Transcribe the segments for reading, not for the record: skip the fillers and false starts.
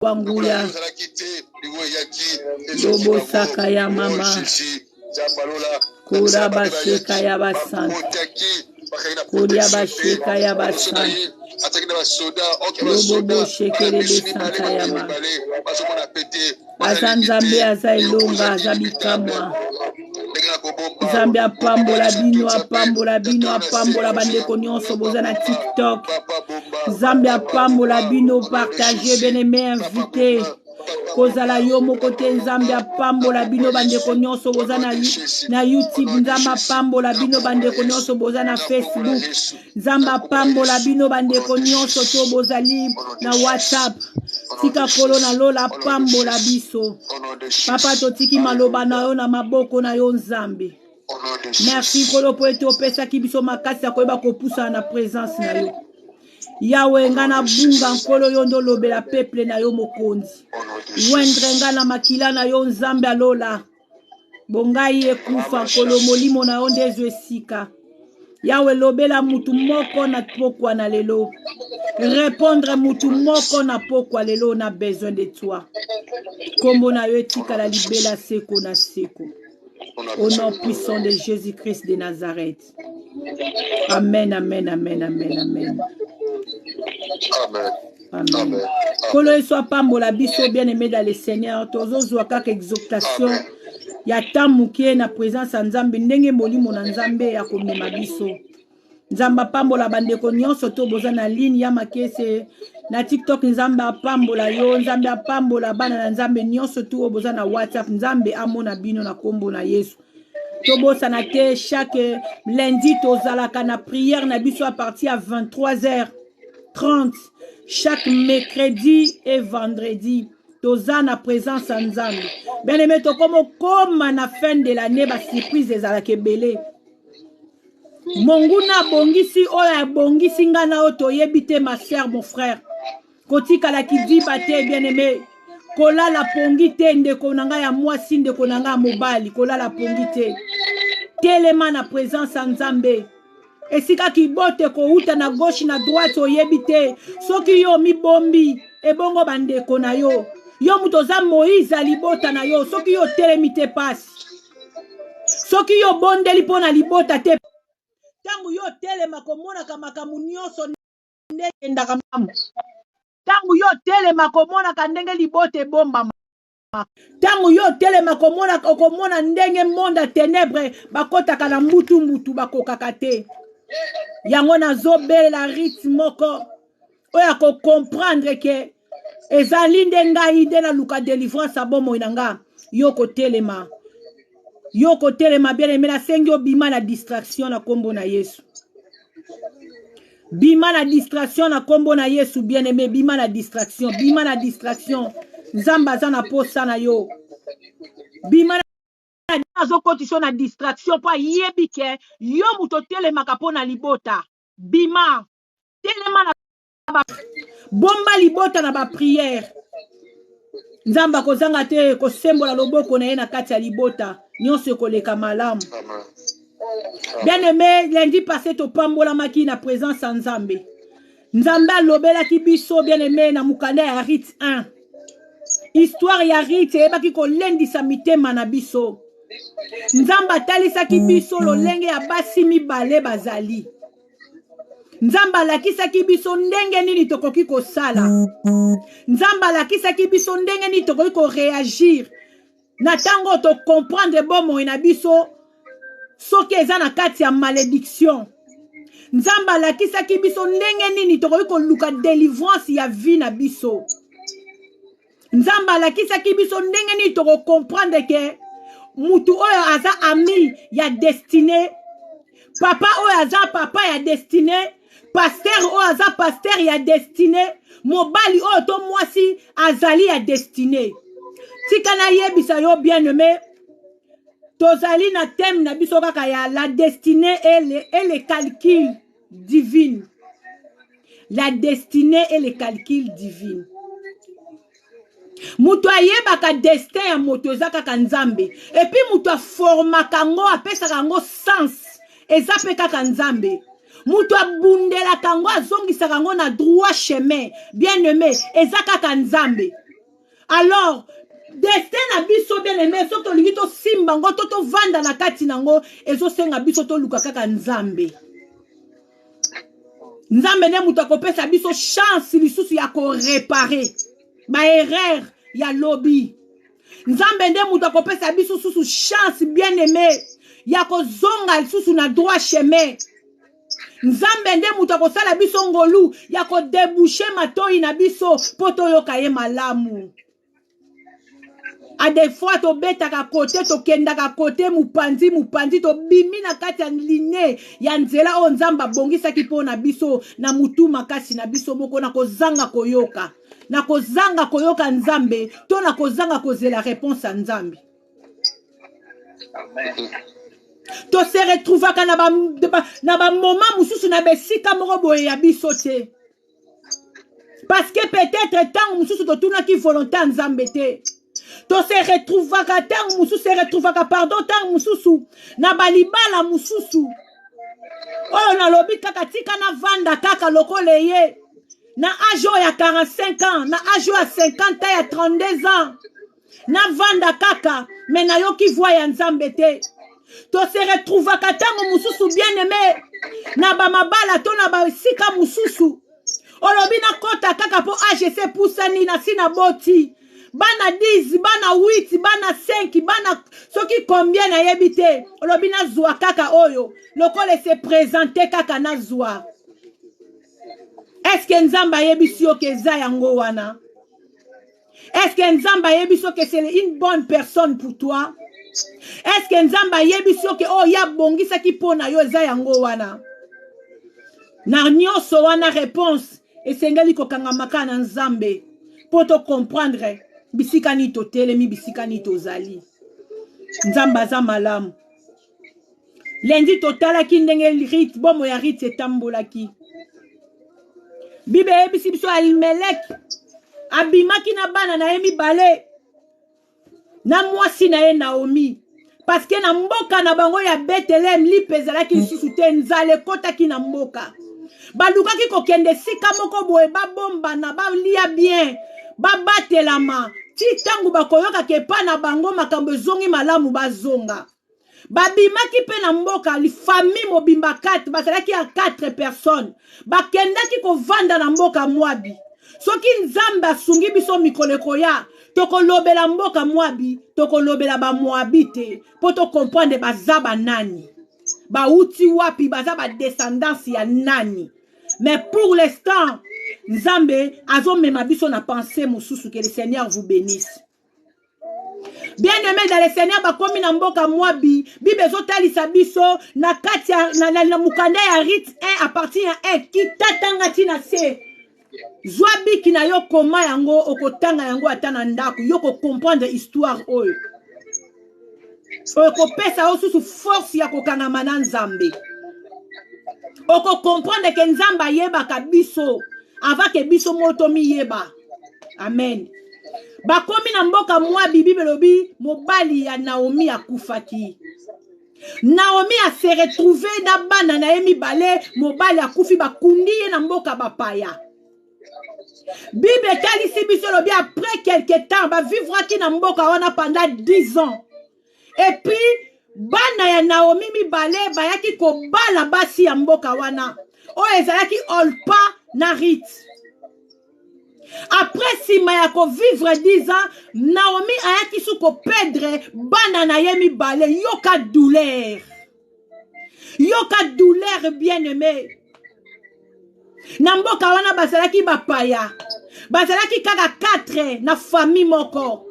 Wanguya Lobo Sakaya Mama Kura Basheka ya Basanta Kuria Basheka ya Basanta Lobo Shekere Besanta Yama Azanzambe Azailonga Azabikamwa Zambia apambola bino apambola bandeko nyonso boza na TikTok. Zambia apambola bino partager bien-aimé invité. Kozala yo mokote Zambia apambola bino bandeko nyonso boza na YouTube. Zambia apambola bino bandeko nyonso boza na Facebook. Zambia apambola bino bandeko nyonso to bozali na WhatsApp. Tika kolo na lola apambola biso. Papa totiki maloba na yo na maboko na yo Nzambe. Merci kolo po ete opesa kibiso makasi ya koyeba kopusa na présence na yo. Yawe ngana bunga nkolo yo ndo lobela peuple na yo mokonzi. Wendre ngana makila na yo Nzambe alola. Bongai ekufa nkolo molimo na yo ndezo esika. Yawe lobela mutu moko na pokwa na lelo. Répondre mutu moko na pokwa lelo na besoin de toi. Kombo na yo etika la libela seko na seko. Au nom puissant de Jésus-Christ de Nazareth. Amen, amen, amen, amen, amen. Amen. Amen. Kolo soit pambola biso bien-aimé dans le Seigneur. Tozo zwaka exhortation. Ya tamuke na présence ya Nzambe ndenge molimo na Nzambe ya komema biso. Nzamba pambola bandeko nyonso to boza na ligne ya makese na TikTok. Nzamba apambola yo, Nzambe apambola bana na Nzambe nyonso to boza na WhatsApp. Nzambe amona bino na kombo na Yesu. Tobo sanate chaque lundi tozalaka na prière na biso à partir à 23h30 chaque mercredi et vendredi. Toza na présence en Nzambe. Bien aimé to comme na fin de l'année ba surprise ezalaka ebele. Monguna bongisi oya bongisi ngana oto yebite ma sœur mon frère. Kotika la kidi bate bien aimé. Kola la pongite ndeko nanga ya mwasi ndeko nanga mobali kola la pongite. Telema na présence en Nzambe. Esika kibote ko uta na gauche na droite oyebite. Soki yo mi bombi ebongo bandeko na yo. Yo mutoza Moïse alibota na yo. Soki yo telemite passe. Soki yo bondeli pona libota te. Tangu yo telema komona kamakamu nyonso ndenge ndaka mamu. Tangu yo telema komona kandenge libote bomba. Tangu yo telema komona ndenge monda ténèbre bakota kala mbutu bakokaka te. Yango nazobele la rythme moko oya ko comprendre que ezali ndenga ide na luka délivrance abomo inanga yoko telema bien aimé na sengi obima na distraction na kombo na Yesu. Bima na distraction na kombo na Yesu bien aimé, bima na distraction Nzamba za na posa na yo. Bima na zokotisho na distraction pa yebike yo muto telemaka pona libota. Bima telema na bomba libota na ba prière. Nzamba kozanga te ko sembola loboko na ye na kati ya libota nyonso koleka malamu. Bien aimé, lundi passé to pambola maki na présence en Nzambe. Nzamba lobela ki biso bien aimé na mukanda ya Rite 1. Histoire ya Rite ebaki ko lendisa mitema na biso. Nzamba talisa ki biso lolenge ya basi mibale bazali. Nzamba lakisa ki biso ndenge nini tokoki ko sala. Nzamba lakisa ki biso ndenge nini tokoki ko réagir. Na tango to comprendre bomo na biso soki eza na kati ya malédiction. Nzamba lakisa ki biso ndenge nini tokoki ko luka délivrance ya vie na biso. Nzamba lakisa ki biso ndenge nini toko comprendre que mutu oyo aza ami ya destiné. Papa oyo aza papa ya destiné. Pasteur oyo aza pasteur ya destiné. Mobali oyo to mwasi azali ya destiné. Tika na yebisa yo bien aimé. Tozali na thème na biso kaka ya la destinée et les calculs divines. La destinée et les calculs divines. Mutu ayebaka destin ya moto eza kaka Nzambe. Et puis mutu formaka ngo apesaka ngo sens. Eza pe kaka Nzambe. Mutu abundela kango azongisaka ngo na droit chemin. Bien aimé, eza kaka Nzambe. Alors, destin na biso bien aimé, so to lingi to simba ngo to vanda na kati nango, ezo senga biso to luka kaka nzambe. Nzambe ne mutu akopesa biso chance lisusu ya ko réparer ba erreur ya lobby. Nzambe ne mutu akopesa biso susu chance bien aimé ya ko zonga lisusu na droit chemin. Nzambe nde mutu akosala biso ngolu ya ko déboucher matoi na biso poto yoka ye malamu. A des fois to betaka kote to kendaka kote mupanzi to bimi na kati ya ligne ya nzela o nzamba bongisa ki pona biso na mutu makasi na biso moko na kozanga koyoka. Na kozanga koyoka nzambe to na kozanga kozela réponse à nzambe. Amen. To se retrouvaka na ba moment mususu na besika moko boye ya biso te. Parce que peut-être tant mususu to tuna ki volonté nzambe te. To se retrouvaka tant mususu se retrouvaka pardon tant mususu na balibala mususu. Oh na lobi kaka tika na vanda kaka lokole ye. Na ajo ya 45 ans, na ajo ya 50 ans ya 32 ans. Na vanda kaka mais na yo ki voya nzambe te. To se retrouvaka tango mususu bien aimé na ba mabala to na ba sika mususu olobi na kota kaka po AGC pusani na sina boti bana 10 bana 8 bana 5 bana soki combien na yebite olobi na zwa kaka oyo lokole se présenter kaka na zwa. Est-ce que nzamba yebisi yo ke za yango wana? Est-ce que nzamba yebisi yo ke c'est une bonne personne pour toi? Est-ce que nzamba yebiso ke oh ya bongisa ki pona yo za yango wana? Na nyonso wana réponse esengeli kokanga makana nzambe poto comprendre bisika ni to telemi bisika ni to zali. Nzamba za malamu. Lendi totala ki ndenge rit bomo ya rit etambola ki. Bibe ebisi biso Alimelek abimaki na bana na yemi bale. Na mwasi na ye Naomi parce que na mboka na bango ya Bethlehem li pezalaki lisusu te nzale kotaki na mboka balukaki kokende sika moko boye babomba na balia bien babatelama ti tangu bakoyoka ke pa na bango makambo ezongi malamu bazonga babimaki pe na mboka li famille mobimba 4 bazalaki ya 4 personnes bakendaki kovanda na mboka Moabi soki nzambe asungi biso mikoleko ya toko lobela mboka Moabi toko lobela ba Moabite poto comprendre bazaba nani ba uti wapi bazaba descendance ya nani. Mais pour l'instant nzambe azomema biso na pensée mususu que le Seigneur vous bénisse. Bien aimé dans le Seigneur bakomi na mboka Moabi bibe zotalisa biso na kati na mukanda ya Rit 1 à partir ya 1 ki tatanga tina se Zwabi ki na yo koma yango okotanga yango atana ndako yoko comprendre histoire oyo. Oko pesa osusu force ya kokanga mana nzambe. Oko comprendre ke nzamba yeba ka biso avant ke biso moto mi yeba. Amen. Bakomi na mboka Moabi bibelobi mobali ya Naomi akufaki. Naomi a se retrouvé na bana na yemi bale mobali akufi bakundi ye na mboka bapaya. Bible talisi biso lobi après quelque temps ba vivre ki na mboka wana pendant 10 ans. Et puis bana ya Naomi mi bale bayaki ko bala basi ya mboka wana. O ezalaki Olpa na Rit. Après sima ya ko vivre 10 ans, Naomi ayaki su ko perdre bana na yemi bale yoka douleur. Yoka douleur bien aimé. Na mboka wana bazalaki bapaya bazalaki kaka 4 na famille moko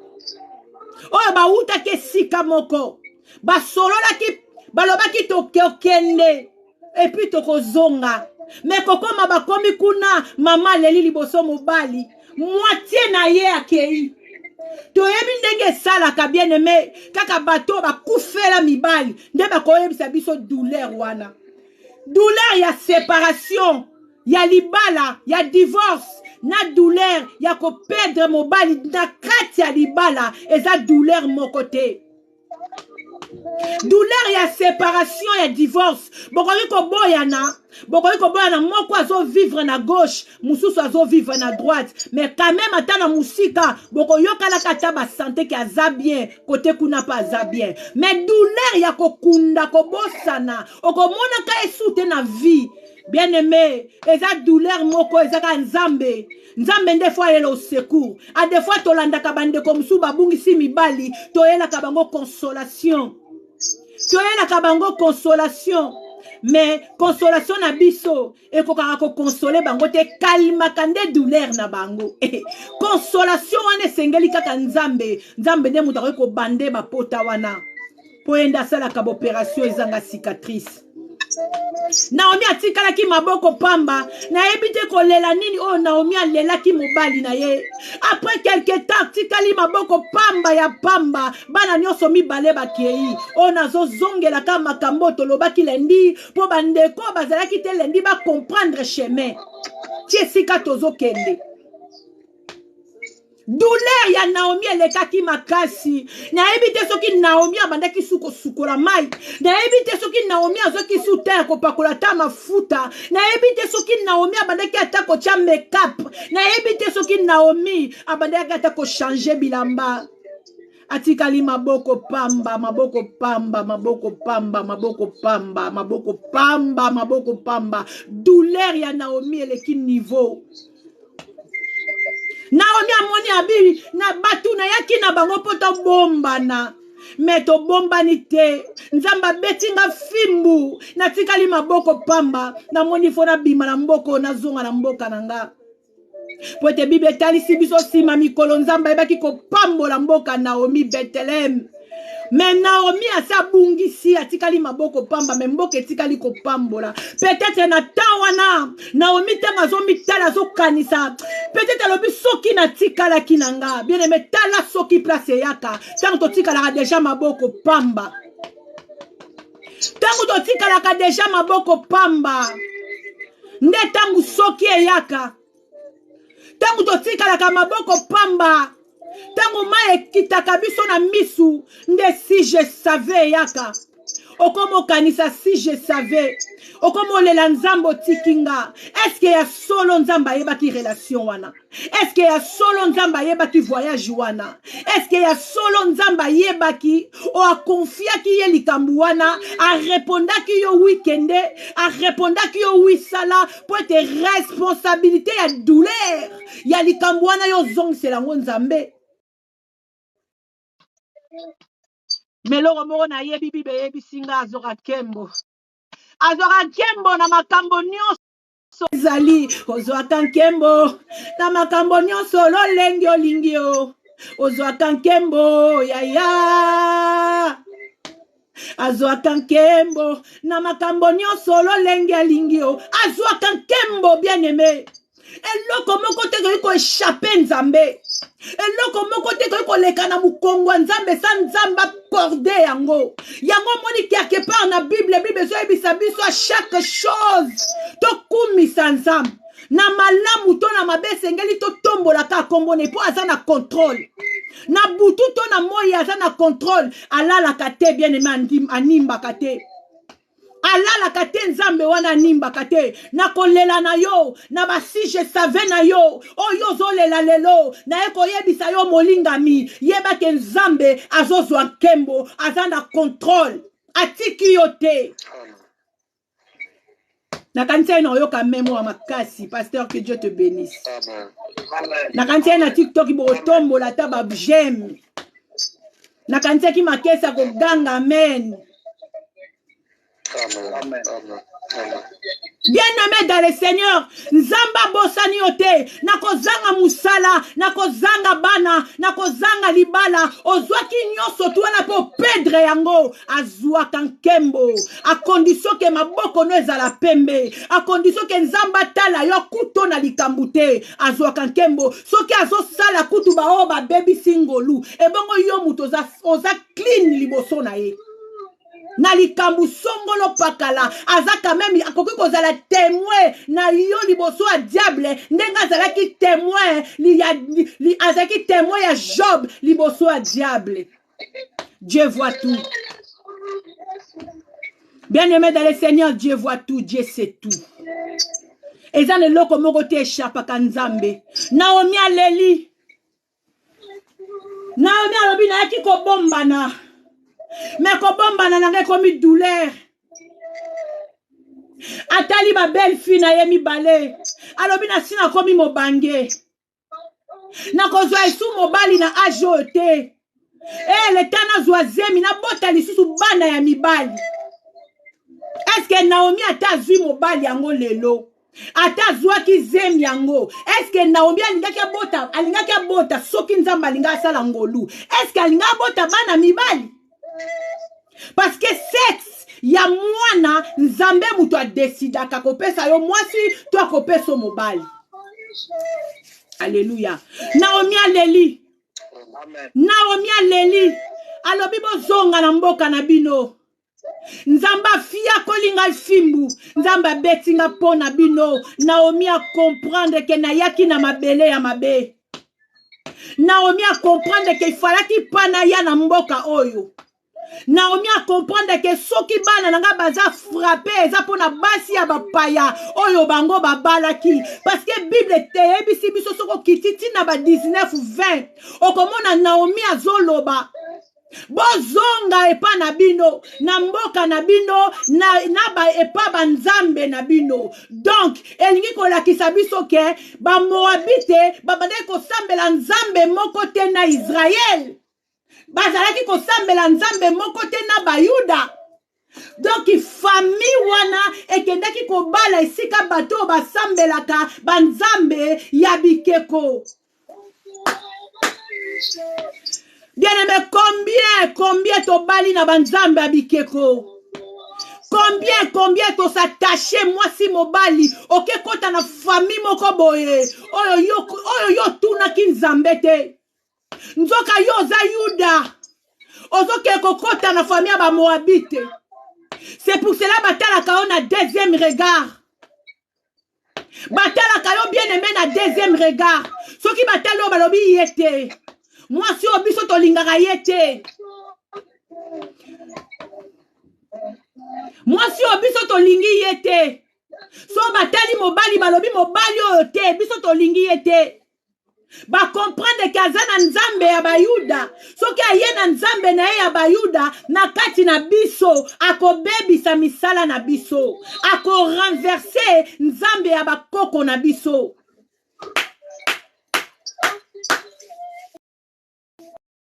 oyo bautaki esika moko basololaki balobaki tokende et puis tokozonga mais kokoma bakomi kuna mama leli liboso mobali moitié na ye akei toyebi ndenge esalaka bien aimé kaka bato bakufela mibali nde bakoyebisa biso douleur wana douleur ya séparation ya libala, ya divorce, na douleur, ya ko perdre mobali, na kati ya libala, eza douleur mon côté. Douleur, il y a séparation, il y a divorce. Bokoyi koboyana moko azo vivre na gauche, mususu azo vivre na droite. Mais quand même atana musika, bokoyoka la kata ba santé ki aza bien, côté kuna pa aza bien. Mais douleur ya kokunda kobosana, okomona ka esute na vie. Bien aimé, eza douleur moko ezaka nzambe. Nzambe nde fois yelo secours. A des fois tolanda kabande comme sou babungisi mibali, toyela kabango consolation. Toyela kabango consolation. Mais consolation na biso et kokaka ko consoler bango te kalima kande douleur na bango. Consolation wane sengeli kaka nzambe. Nzambe nde muta ko bande ba pota wana. Poenda sala ka opération ezanga cicatrice. Naomi atikala ki maboko pamba na ebite kolela nini oh Naomi alela ki mobali na ye. Après quelque temps tikali maboko pamba ya pamba bana nyoso mibale bakei oh nazo zongela ka makambo tolobaki lendi po bandeko bazalaki te lendi ba comprendre chemin tiesika tozo kende. Douleur ya Naomi elekaki makasi. Na ebite soki Naomi abandaki suko sukola mai. Na ebite soki Naomi azoki suta ko pakola ta mafuta. Na ebite soki Naomi abandaki atako cha make-up. Na ebite soki Naomi abandaki atako changer bilamba. Atikali maboko pamba, maboko pamba, maboko pamba, maboko pamba, maboko pamba, maboko pamba. Douleur ya Naomi eleki niveau. Naomi amoni abiri na batu na yaki na bango poto bombana. Meto bombani te. Nzamba betinga fimbu. Na tikali maboko pamba. Na moni fona bima na mboko na zonga na mboka nanga. Pote bibe tali sibiso sima mikolo nzamba ebaki ko pambola mboka Naomi Bethlehem. Mais Naomi asa bungisi atikali maboko pamba mais mboka etikali ko pambola. Peut-être na tawana Naomi tanga zo mitala zo kanisa. Peut-être lobi soki na tikala kinanga. Bien aimé tala soki place yaka. Tango to tikala déjà maboko pamba. Tango to tikala ka déjà maboko pamba. Nde tango soki yaka. Tango to tikala ka maboko pamba. Tango mae kitaka biso na misu. Nde si je savais yaka. Okomo kanisa si je savais. Okomo lela nzambo tikinga. Est-ce que ya solo nzamba yeba ki relation wana? Est-ce que ya solo nzamba yeba ki voyage wana? Est-ce que ya solo nzamba yeba ki o a confia ki ye likambu wana? A réponda ki yo weekende? A réponda ki yo wisala? Pour être responsabilité ya douleur. Ya likambu wana yo zong selango nzambe. Meloro moro na yebi bibe yebi singa azora kembo. Azora kembo na makambo nyonso ezali. Ozwaka nkembo na makambo nyonso lo lengi olingi o. Ozwaka nkembo yaya. Azwaka nkembo na makambo nyonso lo lengi alingi o. Azwaka nkembo bien aimé. Eloko moko te ko échapper nzambe. Eloko moko te ko leka na mukongo nzambe sa nzamba cordé yango. Yango moni ki quelque part na Bible so ebisa biso à chaque chose. To kumisa nzambe. Na malamu to na mabe sengeli to tombola ka kombone po aza na contrôle. Na butu to na moyi aza na contrôle. Alala kate bien aimé animba kate. Alala kate nzambe wana nimba kate na kolela na yo na basi je savais na yo oyo zolela lelo na eko yebisa yo molingami yeba ke nzambe azozwa nkembo aza na contrôle atiki yo te na kantia na yoka memo wa makasi pasteur que Dieu te bénisse na kantia na TikTok bo tombola ta ba j'aime na kantia ki makesa ko ganga amen. Amen. Amen. Amen. Bien-aimé dans le Seigneur, nzamba bosani yote, nakozanga musala, nakozanga bana, nakozanga libala, ozwaki nyoso tuwana po pedre yango, azwaka nkembo, a condition que maboko no ezala pembe, a condition que nzamba tala yo kuto na likambute, azwaka nkembo, soki azo sala kutu ba o ba baby singolu, ebongo yo muto oza clean liboso na ye. Na likambu songolo pakala aza quand même akoki kozala témoin na yo liboso a diable ndenga azalaki témoin azalaki témoin ya Job liboso a diable. Dieu voit tout. Bien-aimé dans le Seigneur, Dieu voit tout, Dieu sait tout. Et ça, le loko moko te échappe à Nzambe. Naomi aleli. Naomi alobi na yaki ko bombana. Mais ko bombana na komi douleur. Atali ba belle fille na yemi balé. Alobi na sina komi mobange. Na kozwa esu mobali na ajote. Le tana zoazemi na bota lisusu bana ya mibali. Est-ce que Naomi ata zwi mobali yango lelo? Ata zwaki zemi yango. Est-ce que Naomi alingaki bota soki Nzambe alinga asala ngolu? Est-ce que alinga bota bana mibali? Parce que sexe ya mwana Nzambe mutu adesida kakopesa yo mwasi to akopesa mobali. Alléluia. Naomi aleli. Amen. Naomi aleli. Alobi bozonga na mboka na bino. Nzamba fia kolinga fimbu. Nzamba betinga pona bino. Naomi a comprendre que na yaki na mabele ya mabe. Naomi a comprendre que il fallait qu'il pana ya na mboka oyo. Naomi a comprendre que soki bana nanga baza frappé eza pona basi ya bapaya oyo bango babalaki parce que Bible te ebisi biso soko kititi na ba 19-20 okomona Naomi azoloba bozonga epa na bino na mboka na bino na ba epa banzambe na bino. Donc elingi kolakisa biso ke ba Moabite babandaki kosambela nzambe moko te na Israël. Bazalaki kosambela nzambe moko te na Bayuda. Donc famille wana ekendaki kobala esika bato basambelaka banzambe ya bikeko. Bien-aimé, combien tobali na banzambe ya bikeko? Combien to s'attacher moi si mobali oke kota na famille moko boye oyo yo tuna ki nzambe te. Nzoka yo za Yuda ozoke kokota na famille ba Moabite. C'est pour cela batalaka yo na deuxième regard. Batalaka yo bien aimé na deuxième regard. Soki batalo balobi yete. Moi si obiso to lingaka yete. Moi si obiso to lingi yete. So batali mobali balobi mobali oyo te biso to lingi yete. Ba comprendre que azana nzambe ya bayuda soki ayena nzambe na ya bayuda na kati na biso akobebisa misala na biso ako renverser nzambe ya bakoko na biso.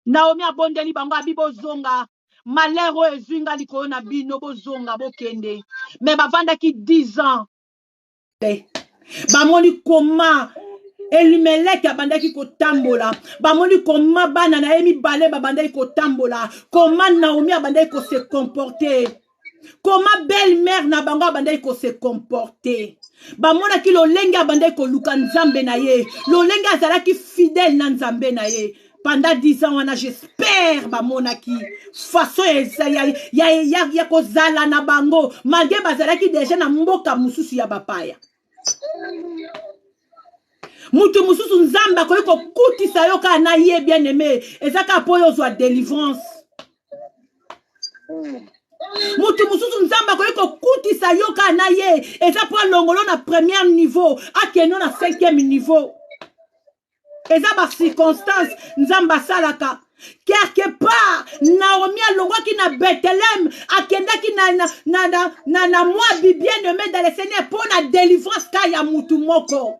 Naomi abondeli bango abibozonga malero ezinga likolo na bino bozonga bokende mais bavandaki 10 ans bamoni koma Elimeleki abandaki kotambola. Bamoni koma bana na emi bale babandaki kotambola. Koma Naomi abandaki ko se comporter. Koma belle-mère na bango abandaki ko se comporter. Bamona ki lolenge abandaki ko luka nzambe na ye. Lolenge azalaki fidèle na nzambe na ye. Pendant 10 ans wana j'espère bamona ki façon ya kozala na bango malgré bazalaki déjà na mboka mususu ya bapaya. Mutu mususu nzamba koyiko kutisa yoka na ye bien aimé ezaka poyo zwa délivrance. Mutu mususu nzamba koyiko kutisa yoka na ye eza po longolo na premier niveau akeno na 5e niveau. Eza ba circonstance nzamba salaka. Quelque part Naomi alongwaki na Bethlehem akendaki na Moabi bien aimé dans le Seigneur pour la délivrance ka ya mutu moko.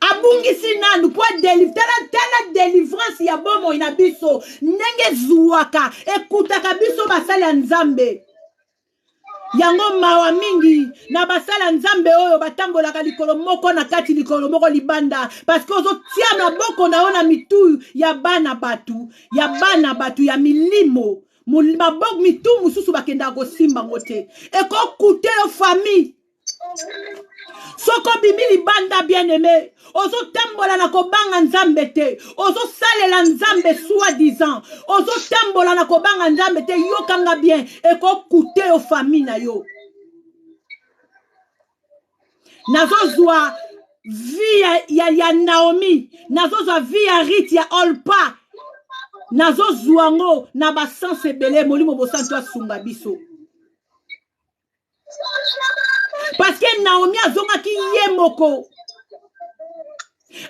Abungisi nanu po tala délivrance ya bomo ina biso ndenge zuwaka ekutaka biso basala nzambe yango mawa mingi na basala nzambe oyo batambolaka likolo moko na kati likolo moko libanda parce que ozo tia na boko na ona mitu ya bana batu ya milimo mabok mitu mususu bakenda kosimba ngote eko kute yo famille soko bibili banda bien aimé ozo tambola na kobanga nzambe te ozo salela nzambe soi-disant ozo tambola na kobanga nzambe te yokanga bien eko kute yo famille na yo nazozwa vie ya Naomi nazozwa vie ya Ruth ya Olpa nazo zuango na basanse ebele molimo bosantu asunga biso. Parce que Naomi azongaki ye moko.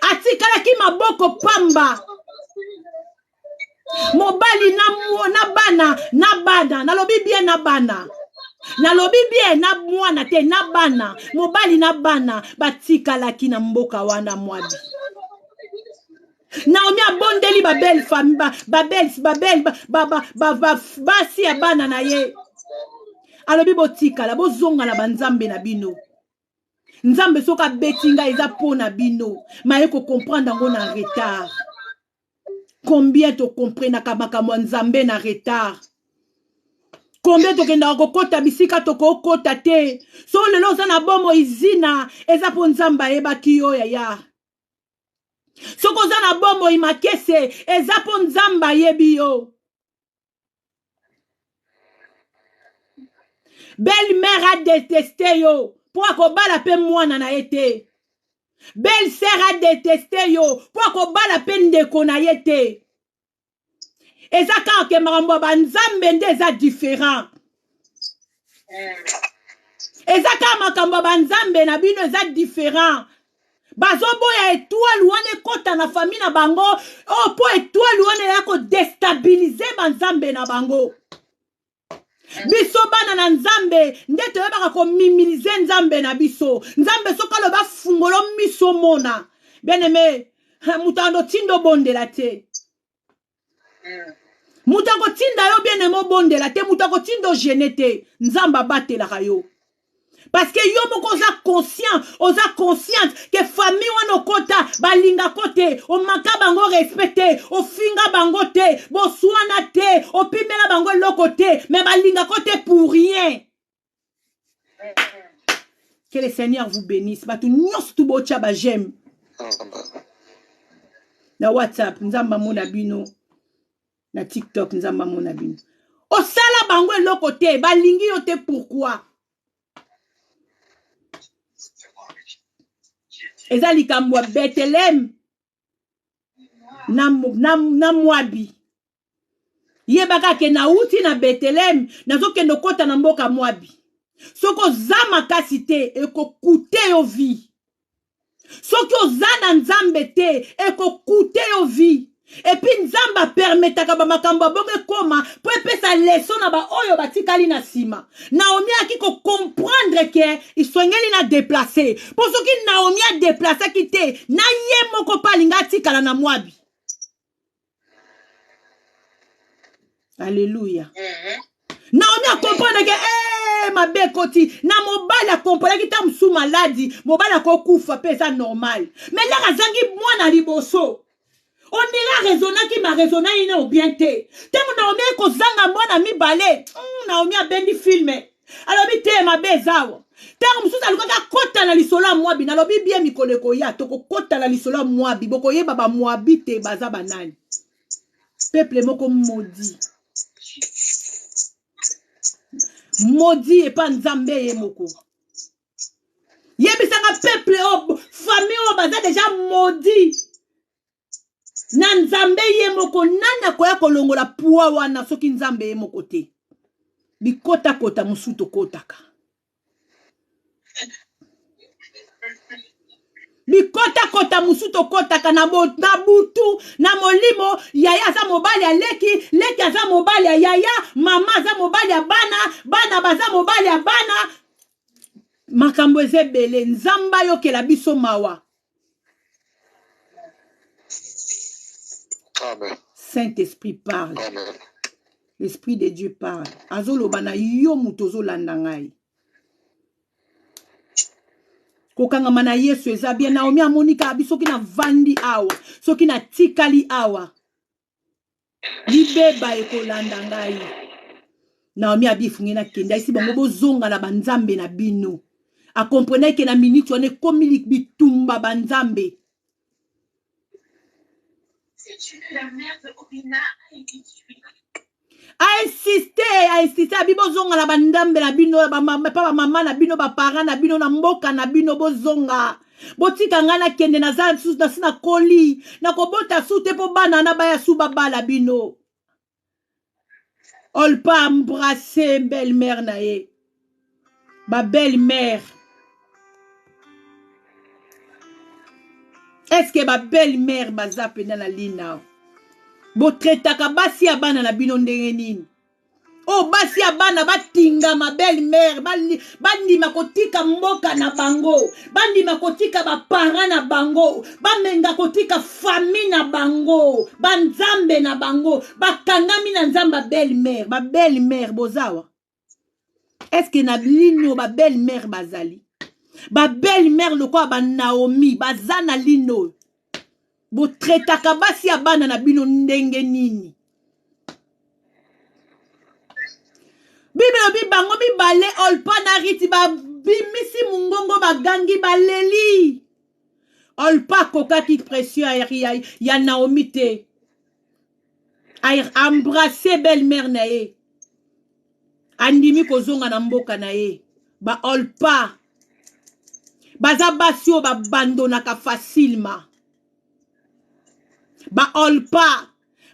Atikalaki maboko pamba. Mobali na bana. Nalobi bien na bana. Nalobi bien na mwana te na bana. Mobali na bana. Batikalaki na mboka wana mwabi. Naomi abondeli babel famille basi ya bana na ye. Alobi botikala bozonga na banzambe na bino. Nzambe soka betinga eza pona bino. Maye ko comprendre ngo na retard. Combien to comprendre makambo nzambe na retard. Combien to kenda kokota bisika to kokota te. So lelo za na bomo izina eza po nzamba ebaki yo ya. Soko za na bomo imakese eza po nzamba yebi yo. Belle-mère a détesté yo. Pour akobala pe mwana na ete. Belle-sœur a détesté yo. Pour akobala pe ndeko na ete. Eza kanke marambo banzambe nde eza différent. Eza kanke makambo banzambe na bino eza différent. Bazoboya étoile wane kota na famille na bango. Oh po étoile wane yako déstabiliser banzambe na bango. Biso bana na nzambe ndete yebaka ko mimilize nzambe na biso. Nzambe soka lo ba fungolo miso mona. Bien-aimé, mutando tindo bondela te. Mutako tinda yo bien-aimé bondela te, mutako tindo genete. Nzamba batela kayo. Parce que yo moko oza consciente que famille wana kota balinga kote o maka bango respecté o finga bango te bo suana te o pimela bango lokote mais balinga kote pour rien. Que le Seigneur vous bénisse. Batu nyos tu bocha ba j'aime. Na WhatsApp nzamba mona bino na TikTok nzamba mona bino. O sala bango lokote balingi yo te pourquoi? Eza likambo Bethlehem na Moabi. Yebaka ke na uti na Bethlehem nazo kendo kota na mboka Moabi. Soko zama kasite eko kute yo vi. Soko zana nzambe te eko kute yo vi. Et puis nzamba permetaka ba makambo bonge koma po epesa leçon na ba oyo batikali na sima. Naomi aki ko comprendre que isongeli na déplacer. Pour ce qui Naomi a déplacé kité na ye moko palinga tikala na Moabi. Alléluia. Naomi a comprendre que ma bekoti na mobali a comprendre ki ta msu maladi, mobali ko kufa pesa normal. Mais là azangi mwana liboso. On ira raisonner qui m'a raisonné il n'est bien té. Temo Naomi ko zanga mwana mi balé. Naomi a bendi filmé. Alors mi té ma bezawo. Temo musuza luka kota na lisola Moabi na lobi bien mikoleko ya toko kota na lisola Moabi boko ye baba Moabi te baza banani. Peuple moko maudit. Maudit et pas nzambe ye moko. Yebisanga peuple o famille o baza déjà maudit. Na nzambe ye moko nana koya kolongola puwa wana soki nzambe ye moko te. Bikota kota musuto kotaka. Bikota kota musuto kotaka na butu na molimo yaya za mobali ya leki za mobali ya yaya mama za mobali ya bana baza mobali ya bana makambo ezebele nzamba yo kela biso mawa. Amen. Saint-Esprit parle. Amen. L'Esprit de Dieu parle. Azolo bana yo mutozo landangai. Kokanga mana Yesu eza bien Naomi amonika abiso ki na vandi awa. Soki na tikali awa. Libeba eko landangai. Naomi abifungi na kenda. Isi bango bozonga na banzambe na bino. A comprenez que na minute wane komi bitumba banzambe. a insisté abibo zonga na bandambe na bino pa mama na bino ba parents na bino na mboka na bino bozonga botika ngana kende na za susu na sina koli na kobota sute po bana na baya su babala bino ol pas embrasser belle-mère na ye ba belle-mère est-ce que ba belle-mère baza pena na lina botretaka basi ya bana na bino ndenge nini oh basi ya bana batinga ma belle-mère bandima kotika mboka na bango bandima kotika baparents na bango bamenga kotika famille na bango banzambe na bango bakangami na nzamba belle-mère ba belle-mère bozawa est-ce que na lino ba belle-mère bazali ba belle-mère lokwa ba Naomi bazana lino botretaka basi ya bana na bino ndenge nini Bible bango bibale olpa na riti ba bimisi mungongo bagangi baleli olpa kokaki pression ya Naomi te a embrasser belle-mère na ye andimi kozonga na mboka na ye ba olpa baza basio ba bandonaka facilement ba olpa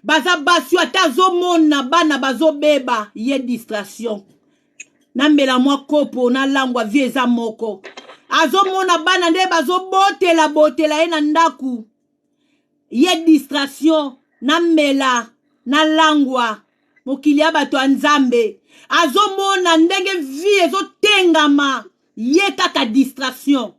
baza basio atazo mona bana bazo beba ye distraction na mbela mwa kopo na langwa vieza moko azo mona bana nde bazo botela ye na ndaku ye distraction na mbela na langwa mokili bato anzambe azo mona ndenge vie ezo tengama ye kaka distraction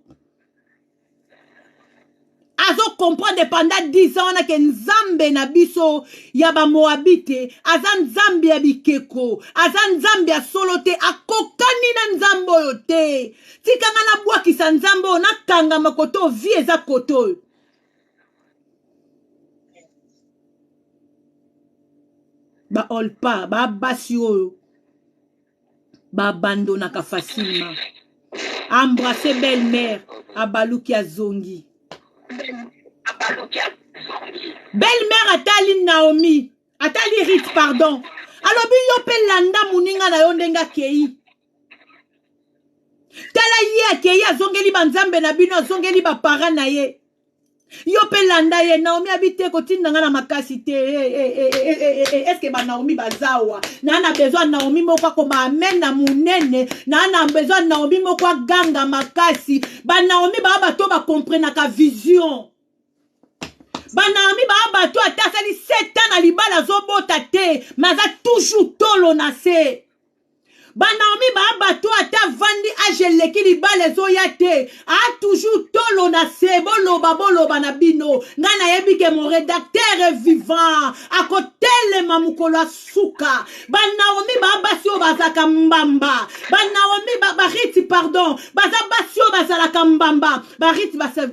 azo comprendre pendant 10 ans na ke nzambe na biso ya ba Moabite aza nzambe ya bikeko aza nzambe ya solo te akokani na nzambe oyo te tikanga na bwakisa nzambe oyo nakanga makoto vie eza koto ba olpa ba basi oyo ba abandonaka facilement embrasser belle-mère abaluki azongi belle-mère atali Naomi atali Ruth pardon alobi yo pe landa muninga na yo ndenga kei tala ye kei azongeli banzambe na bino azongeli ba parents na ye yo pe landa ye Naomi abite kotinda nga na makasi te est-ce que ba Naomi bazawa na besoin Naomi moko ko ba amen na munene na besoin Naomi moko ganga makasi ba Naomi ba bato ba comprendre ka vision ba Naomi ba bato atasali 7 ans na libala zobota te maza toujours tolo na se ba Naomi ba bato ata vandi ajeleki libala zoya te a toujours tolo na se boloba na bino ngana yebi ke mon rédacteur est vivant a kotele mamukolo suka ba Naomi ba basio bazaka mbamba ba Naomi ba Riti pardon baza basio bazala kambamba ba Riti basa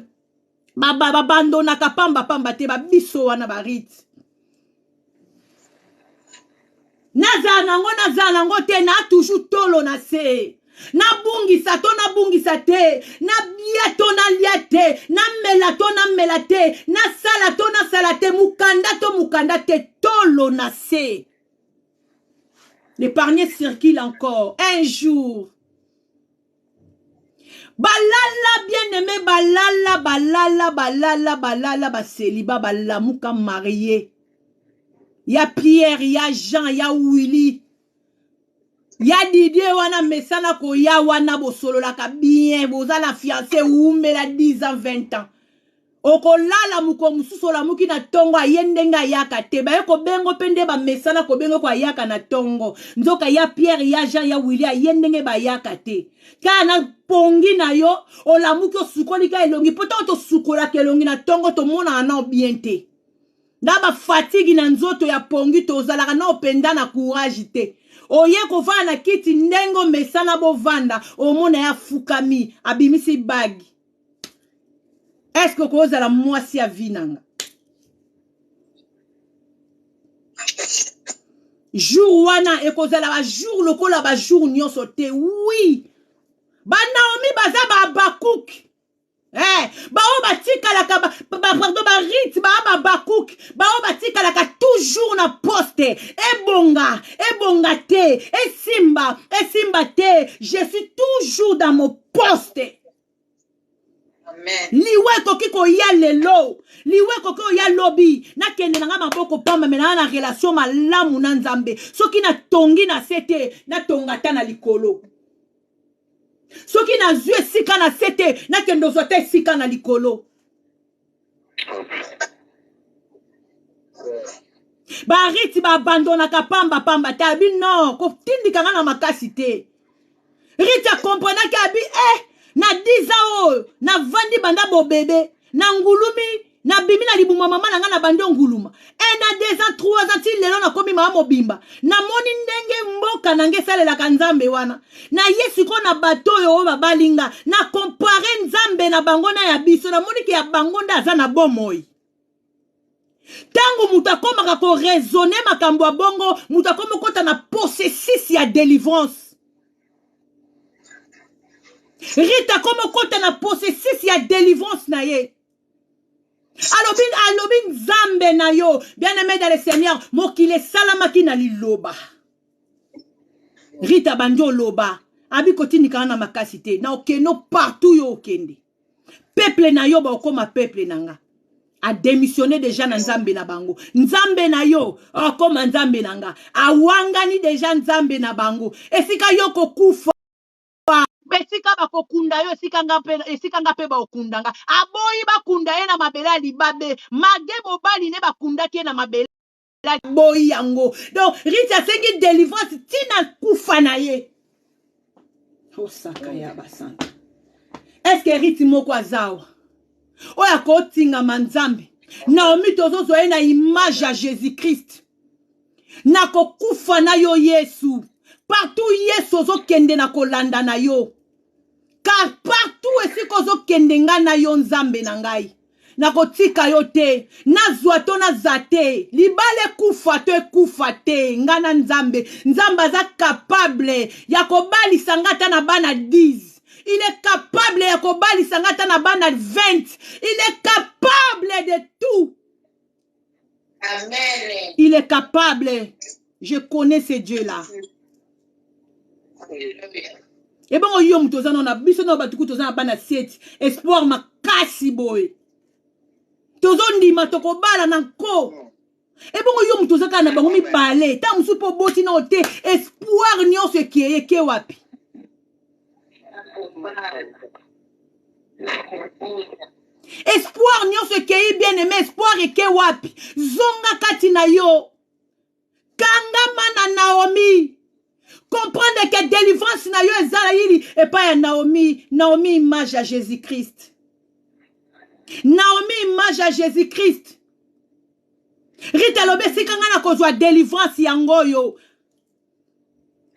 ba bandona kapamba pamba te ba biso wana ba Riti nazana ngo te na toujours tolo na se na bungisa te na lia te na mela te na sala te mukanda te tolo na se. L'épargné circule encore un jour. Balala bien-aimé, balala baseliba balamuka marié. Ya Pierre, ya Jean, ya Willy. Ya Didier wana mesana ko ya wana bosolo la ka bien bozala fiancé ou mela 10 ans 20 ans. Okolala muko mususo la muki na tongo ayendenga yaka te ba ko bengo pende ba mesana ko bengo kwa yaka na tongo nzoka ya Pierre ya Jean ya Willy ayendenge ba yaka te kana pongi na yo ola muki osukoli ka elongi poto to sukola ke elongi na tongo to mona na bien te na ba fatigue na nzoto ya pongi to zalaka na openda na courage te oye ko vana kiti ndengo mesana bo vanda omona ya fukami abimisi bagi. Est-ce que vous avez la moitié à vinanga? Jour wana et cause la jour le kola ba jour nyon sote oui. Ba Naomi baza ba bakuk. Ba o ba tika la ka ba pardon, ba rit, ba bakouk, ba obatika laka toujours na poste. Ebonga te, simba te. Je suis toujours dans mon poste. Amen. Liwe koki ko ya lelo, liwe koki ko ya lobby, na kende na maboko pamba mena na relation malamu na nzambe. Soki na tongi na sete, na tongata na likolo. Soki na zue sika na sete, na kendo zote sika na likolo. Ba riti ba abandona ka pamba tabi non, ko tindi kanga na makasi te. Rita comprena ki abi na 10 ans na vandi banda bo bébé na ngulumi na bimi na libuma mama na nga na bando nguluma na 2 ans 3 ans ti lelo na komi mama mobimba na moni ndenge mboka na nge salela ka nzambe wana na yesu ko na bato yo babalinga na compare nzambe na bango na ya biso na moni ki ya bango nda aza na bomoi tango muta koma ko raisonner makambo ya bongo muta koma kota na processus ya délivrance. Rita comme kota na processus ya délivrance na ye. Alobin zambe na yo. Bien-aimé dans le Seigneur, mokile salamaki na liloba. Rita banjo loba. Abi kotini kana makasite. Na okeno partout yo okende. Peuple na yo ba okoma peuple nanga. A démissionné déjà na nzambe na bango. Nzambe na yo okoma nzambe nanga. Awangani déjà nzambe na bango. Esika yo kokufa. Besika bakokunda yo esika nga pe bakundanga aboyi bakunda ye na mabela libabe mage mobali ne bakunda ke na mabela boyi yango donc Rita sengi délivrance tina kufa na ye osaka ya basanta. Est-ce que Rita moko azawa oya ko tinga manzambe Naomi tozozo ye na image ya Jésus-Christ na ko kufa na yo Yesu partout Yesu ozo kende na kolanda na yo. Car partout esi kozo kendenga na yo nzambe na ngai. Na kotika yo te. Na zwato na zate. Libale kufa te. Ngana nzambe. Nzamba za capable. Ya kobali sangata na bana 10. Il est capable ya kobali sangata na bana 20. Il est capable de tout. Amen. Il est capable. Je connais ce Dieu-là. Et bon, yo mutoza na biso na batuku toza na bana 7 espoir makasi boy. Tozo ndima tokobala na nko. Et bon, yo mutoza kana bango mibale. Ta musu po boti na ote espoir nyonso ke wapi. Espoir nyonso ke bien aimé espoir ke wapi. Zonga kati na yo. Kanga mana Naomi. Comprendre que délivrance na yo ezala yili et pas ya Naomi image à Jésus-Christ. Naomi image à Jésus-Christ. Rita lobe sikanga na kozwa délivrance yango yo.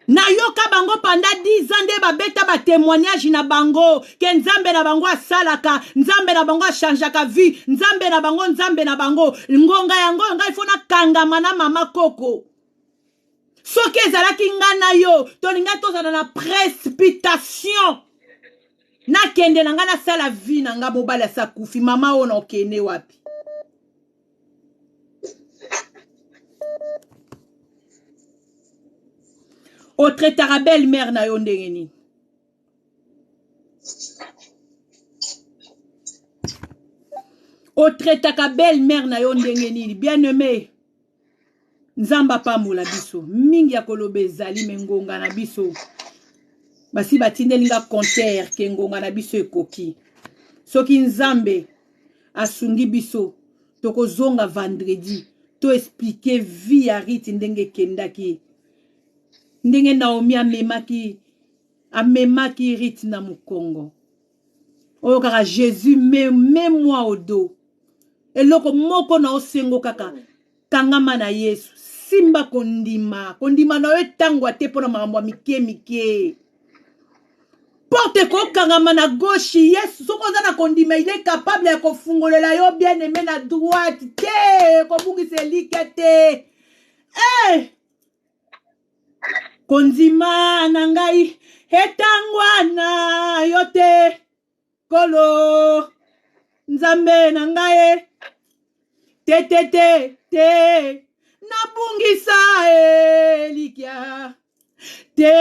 Na yo ka bango pendant 10 ans de babeta ba témoignage na bango ke nzambe na bango asalaka, nzambe na bango changeaka vie, nzambe na bango ngonga yango ngai fona kangama na mama koko. Soki ezalaki nga na yo tolinga tozala na précipitation na kende na nga na sala vie na nga mobali asa kufi mama ona okene wapi. Otretaka belle mère na yo ndenge nini. Otretaka belle mère na yo ndenge nini. Bien aimé nzamba pambola biso mingi ya koloba ezali mengonga na biso basi batindelinga compteur ke ngonga na biso ekoki soki nzambe asungi biso tokozonga vendredi to expliquer vie ya Rita ndenge kendaki ndenge Naomi amemaki Rita na mukongo oyo kaka Jésus mets-moi au dos eloko moko na osengo kaka kangama na Yesu simba kondima na yo tangwa te pona makambo mike porte ko kangama na gauche Yesu soko za na kondima il est capable ya kofungolela yo bien aimé na droite te ko bungisa like te kondima na ngai etangwa na yo te kolo Nzambe na ngai te nabungisa likia te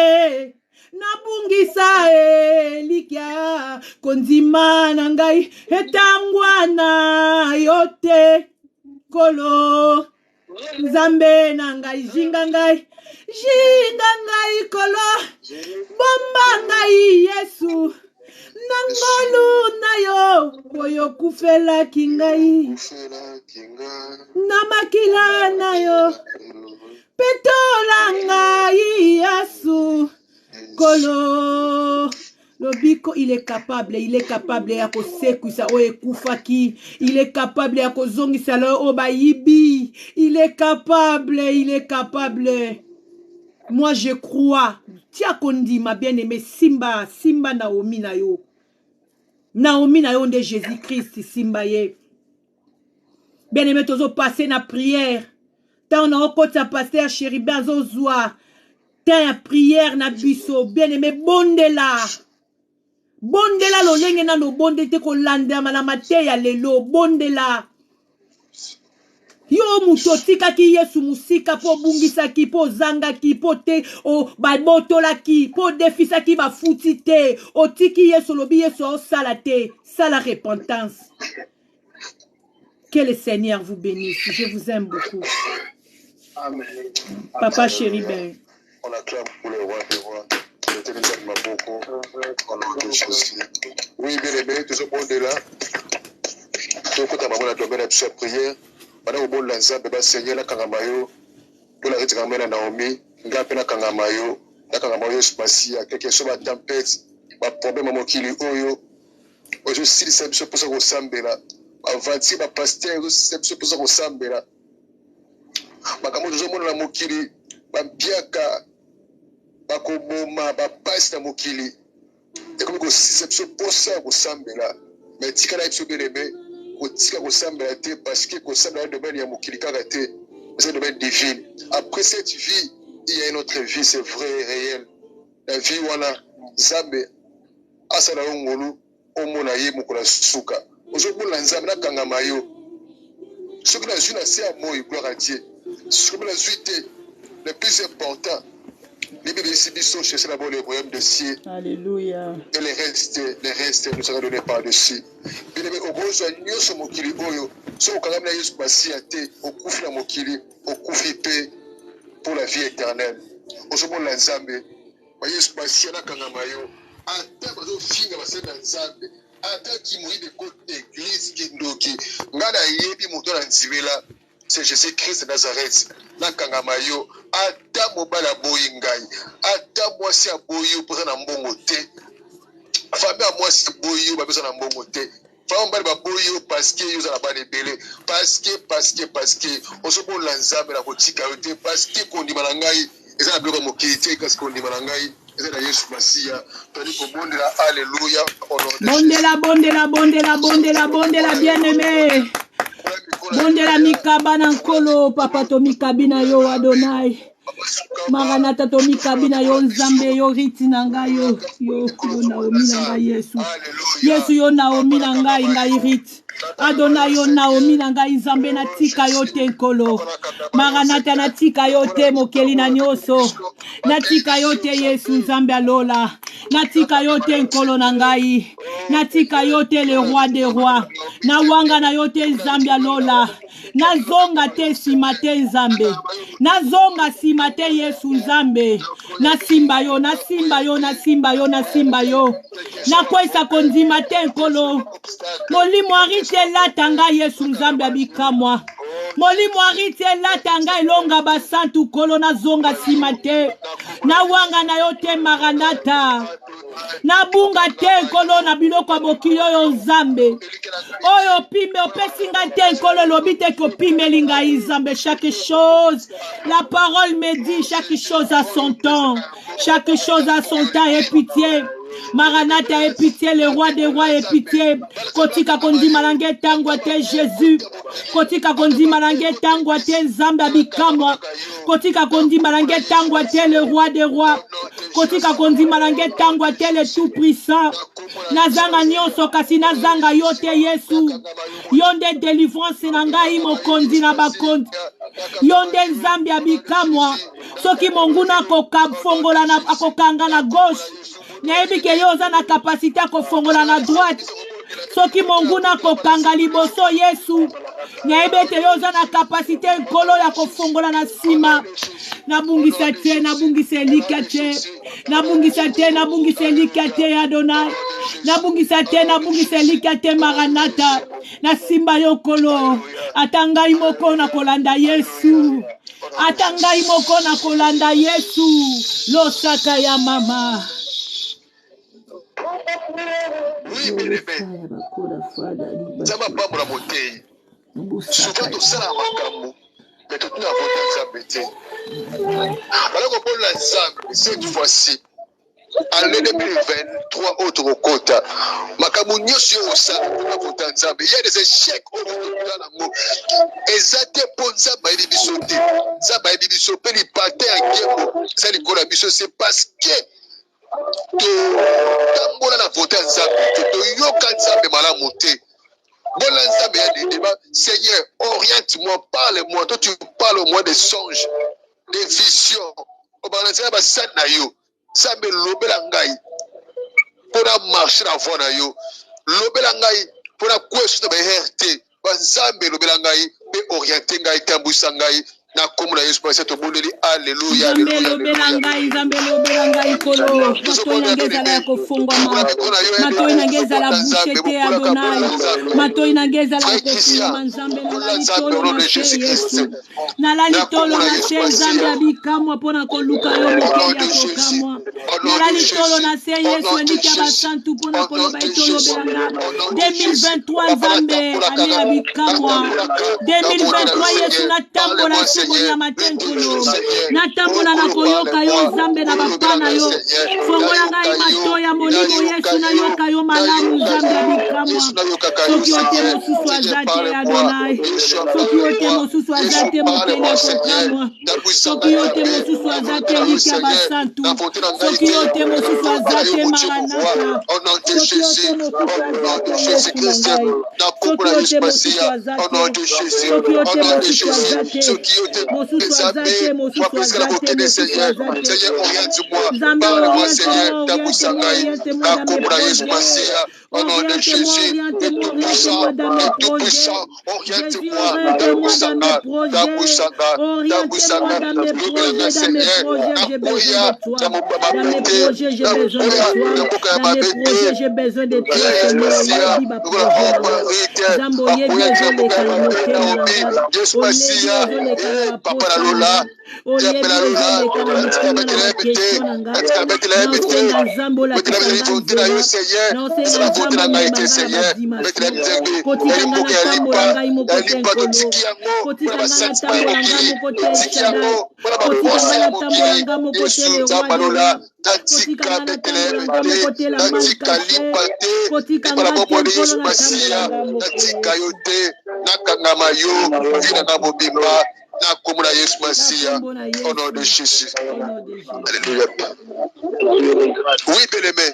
nabungisa likia kondima na ngai etangwana yote kolo Nzambe na ngai jinga ngai kolo bomba ngai Yesu nangolu na yo oyo kufela kingai na makila na yo petola ngai Yesu kolo Lobiko, il est capable ya kosekuisa o ekufaki, il est capable ya kozongisa lo obayibi, il est capable. Moi je crois. Tia kondi ma bien-aimé Simba Naomi na yo. Naomi na yo de Jésus-Christ Simba ye. Bien-aimé tozo passer na prière. Tant on a okota pasteur Chéribin zozwa. Tant prière na biso bien-aimé bondela lolenge na lo bonde te ko landa na mate ya lelo bondela yo mutotika ki Yesu musika po bungisa ki po zanga ki po te o babotola ki po defisa ki ba futi te o tiki Yesu lobi Yesu o salate sala repentance. Que le Seigneur vous bénisse. Je vous aime beaucoup. Amen. Papa Chéribin. On acclame pour le roi des rois. Oui, bien aimé, tout ce monde-là, tout le monde a donné la prière. Madame Obon Lanza, Beba Seigneur, la Kangamayo, pour la Rétigamena Naomi, Ngapena Kangamayo, la Kangamayo Spacia, quelque chose à tempête, ma problème à Mokili Oyo, aujourd'hui, si c'est ce pour ça au Sambela, avant-hier, ma pasteur, c'est ce pour ça au Sambela, ma camarade, tout le monde à Mokili, ma biaka, bakoboma bapasi na mokili ekomi kosisepso posa kosambela mais tikala biso belebe kotika kosambela te parce que kosambela domaine ya mokili kaka te c'est un domaine divin. Après cette vie il y a une autre vie, c'est vrai et réel. La vie wana Nzambe asala ngolu omona ye mokola suka ozobula Nzambe na kangama yo soki na zwi na se ya moi gloire à Dieu soki na zwi te le plus important. Chercher d'abord le royaume de cieux. Alléluia. Et le reste nous sera donné par-dessus. Bien aimé, au gros joigneux sur Mokili Oyo, sur Okagam na Yesu Basiate, au Koufi la Mokili, au Koufi P pour la vie éternelle. Au Somon Lanzambe, Yesu Basiana Kangamayo, Ata Bazo Finga Basena Nzambe, Ata qui mourit de côté église Kindoki, Ngana Yebi Moto Nzivela, c'est Jésus-Christ de Nazareth. Nakangamayo ata mobala boyingai ata mwasi aboyo poza na mbongo te famille a mwasi boyo ba besoin na mbongo te famille bali ba boyo parce que yoza na bana ebele parce que osobo la Nzambe na kotika yo te parce que kondima na ngai eza na biloko mokili te kasi kondima na ngai eza na Yesu Masiya toli kobondela alléluia bondela bien-aimé. Bondela mikabana nkolo papa to mikabina yo Adonai. Maranatha to mikabina yo Nzambe yo riti na ngai yo Naomi na ngai Yesu. Yesu yo Naomi na ngai riti. Adonai yo Naomi na ngai Nzambe na tika yo te nkolo. Maranatha na tika yo te mokeli na nyoso. Na tika yo te Yesu Nzambe alola. Na tika yo te nkolo na ngai. Na tika yo te le roi des rois. Na wanga na yo te Nzambe alola. Na zonga te simate Nzambe. Na zonga simate Yesu Nzambe. Na simba yo. Na kwesa kondima te nkolo. Molimo arite latanga Yesu Nzambe abikamwa. Molimo arite latanga ilonga basantu kolo na zonga simate. Na wanga na yo te Maranatha. Na bunga te kolo na biloko bokilo yo Nzambe. Oyo pime opesinga te kolo lobite ko pime linga Nzambe chaque chose. La parole me dit chaque chose à son temps. Chaque chose à son temps et pitié. Maranatha et pitié, le roi des rois et pitié. Kotika kondi malange tangwa te Jésus. Kotika kondi malange tangwa te Nzambe abikamwa. Kotika kondi malange tangwa te le roi des rois. kotika kondima nange tango atele tout puissant nazanga nyonso kasi nazanga yo te Yesu yo nde délivrance na ngai mokonzi na bakonzi yo nde nzambe ya bikamwa soki monguna akokanga na gauche nayebi ke yo oza na kapasité akofongola na droite soki monguna akokanga liboso Yesu nayebi ete yo oza na kapasité nkolo ya kofongola na nsima nabungisa te nabungisa elika te nabungisa te nabungisa elika te Adonai nabungisa te nabungisa elika te Maranatha nasimba yo nkolo ata ngai moko na kolanda Yesu ata ngai moko na kolanda Yesu losaka ya mama. Oui, bien-aimé. Ça va pas pour beauté. Souvent, tout ça, mais tout le monde a alors qu'on la ZAM, cette fois-ci, en l'année 2023, autre côté, Makamounio sur ça, il y a des échecs au monde. Exactement, pour ça, il y a des bisoutés. Ça, il y a des bisoutés, il partait en guerre. Ça, il y a des bisoutés, c'est parce que. Tambola na voter nzambe to yoka nzambe malamu te bola nzambe ya des débats. Seigneur, oriente-moi, parle-moi. Toi tu parles au moins des songes, des visions obanza ba sana yo nzambe lobela ngai pona marcher avant na yo lobela ngai pona kwesho ba RT ba nzambe lobela ngai pe orienter ngai tambusa ngai na komuna Yesu Christ to bondeli alleluia nzambe lobela ngai kolo matoi nangeza la kufungwa matoi nangeza la bouchete Adonai matoi nangeza la kufungwa nzambe na lali tolo na se nzambe abikamwa pona koluka yo mokeli akokamwa na lali tolo na se Yesu ndika basantu pona koloba itolo belanga 2023 nzambe ani abikamwa 2023 Yesu na tambola ya matenkolo natambola na koyoka yo nzambe na bapana yo fongola ngai matoya molimo Yesu na yoka yo malamu nzambe abikamwa soki ote mosusu azate Adonai soki ote mosusu azate mokeli akokamwa soki ote mosusu azate likia basantu soki ote mosusu azate Maranatha soki ote mosusu azate soki ote mosusu azate soki ote mosusu azate mosusu azate mosusu azate Seigneur Nzambe oriente-moi dans mes projets au nom de Jésus oriente-moi dans mes projets oriente-moi dans mes projets oriente-moi dans mes projets j'ai besoin de toi dans mes projets j'ai besoin de toi dans mes projets j'ai besoin de toi Seigneur Madiba projet Zambo yebi ezoleka na motema na ngai olebi ezoleka na papa Lola olebi ezoleka na motema na bakestion na ngai naosenga nzambo olakisa naosenga nzambo oyebanga na badimasi kotikanga na tambola ngai moko te nkolo kotikanga na tambola ngai moko te Shaddai kotikanga na tambola ngai moko te le roi kotikanga na tambola ngai moko te la malkase kotikanga te nkolo na tambola ngai moko te nakangama yo vina na mobimba na komuna Yesu Masia au nom de Jésus. Alléluia. Oui, bien-aimé.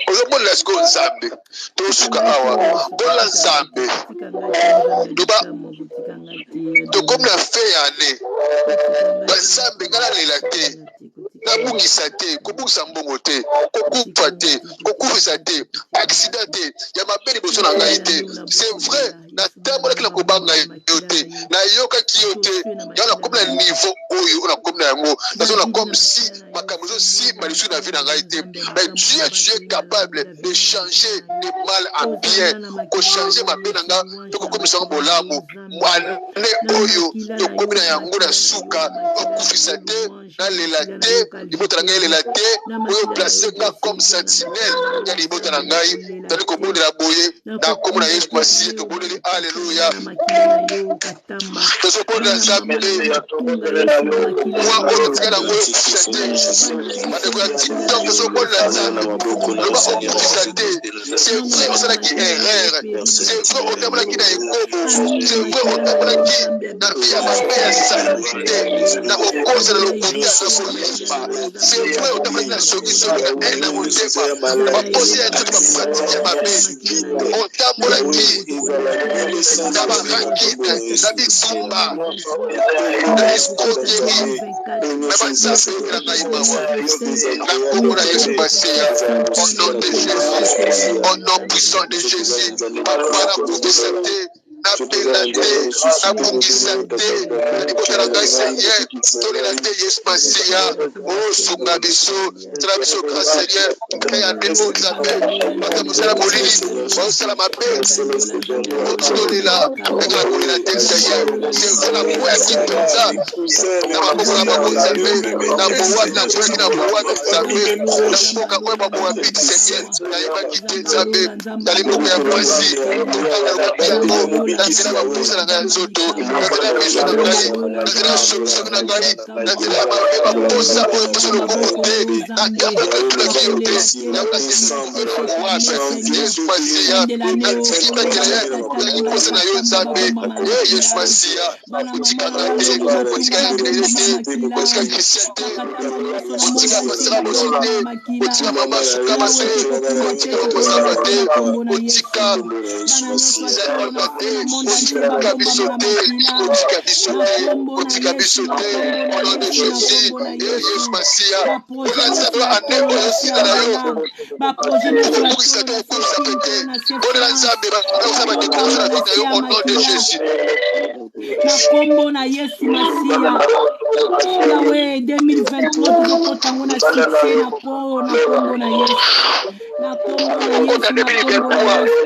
Ozobola sko nzambe tosuka awa bola nzambe duba tokomna fe yane banzambe ngala lela te nabungisa te kobungisa mbongo te kokufa te kokufisa te accident te ya mabeli boso na ngai te c'est vrai natambolaki na kobanga yo te nayokaki yo te ya na komna niveau oyo na komna yango nazona comme si makambo si malisu na vie na ngai te mais Dieu est capable de changer le mal en bien ko changer mabe na nga to ko komisa bolamu mwane oyo to komina yango na suka okufisa te na lela te libota na ngai lela te oyo placer nga comme sentinelle ya libota na ngai tali ko bondela boye na komuna Yesu Masiye to bondeli alléluia to so bondela nzambe moi oyo tika na ngo okufisa te madeko ya TikTok to so bondela nzambe loba okufisa te c'est vrai osalaki erreur c'est vrai otambolaki na ekobo c'est vrai otambolaki na vie ya mabe ya salite na kokosa na lokuta na koyiba surtout otambolaki na sokisoki na ene na motema na baposi ya nzoto bapratike ya mabe otambolaki na barakine na bitumba na escroquerie na banzambe na ngai mawa na kombo na Yesu Masiya au nom de Jésus au nom puissant de Jésus papa na kobisa te na pela te na bongisa te na libota na ngai Seigneur tolela te Yesu Masiya o sunga biso tala biso grâce Seigneur kaya ndemo nzambe bata mosala molili baosala mabe otolela ekala kolela te Seigneur servona moya kitonza na maboko na bango nzambe na bowabi na boyaki na bowabi nzambe na mboka oyo bamoabiti Seigneur nayebaki te nzambe tali moko ya mpasi totanga lokopi yango na nzela ya baposa na ngai ya nzoto na nzela ya beso na ngai na nzela ya sokisoki na ngai na nzela ya mabe baposa oyo posa lokumu te na ngambo etulaki yo te yango nasenzife na mowabe Yesu Masiya natiki batela yangi posa na yo nzambe Yesu Masiya otikanga te otika yangelele te otika kristian te otika pasera mosi te otika mama sukama te otika bapasaba te otika zalma te otika biso te otika biso te otika biso te au nom de Jésus Yesu Masiya mpona nzambe ane oyo sila na yo okobukisa te okobisa pe te mpona nzambe bakosa badeklaration na vie na yo au nom de Jésus na kombo na Yesu Masiya Yawe 2023 tuzokotango na succès na kombo na Yesu na kombo na Yesu na kombo na Yesu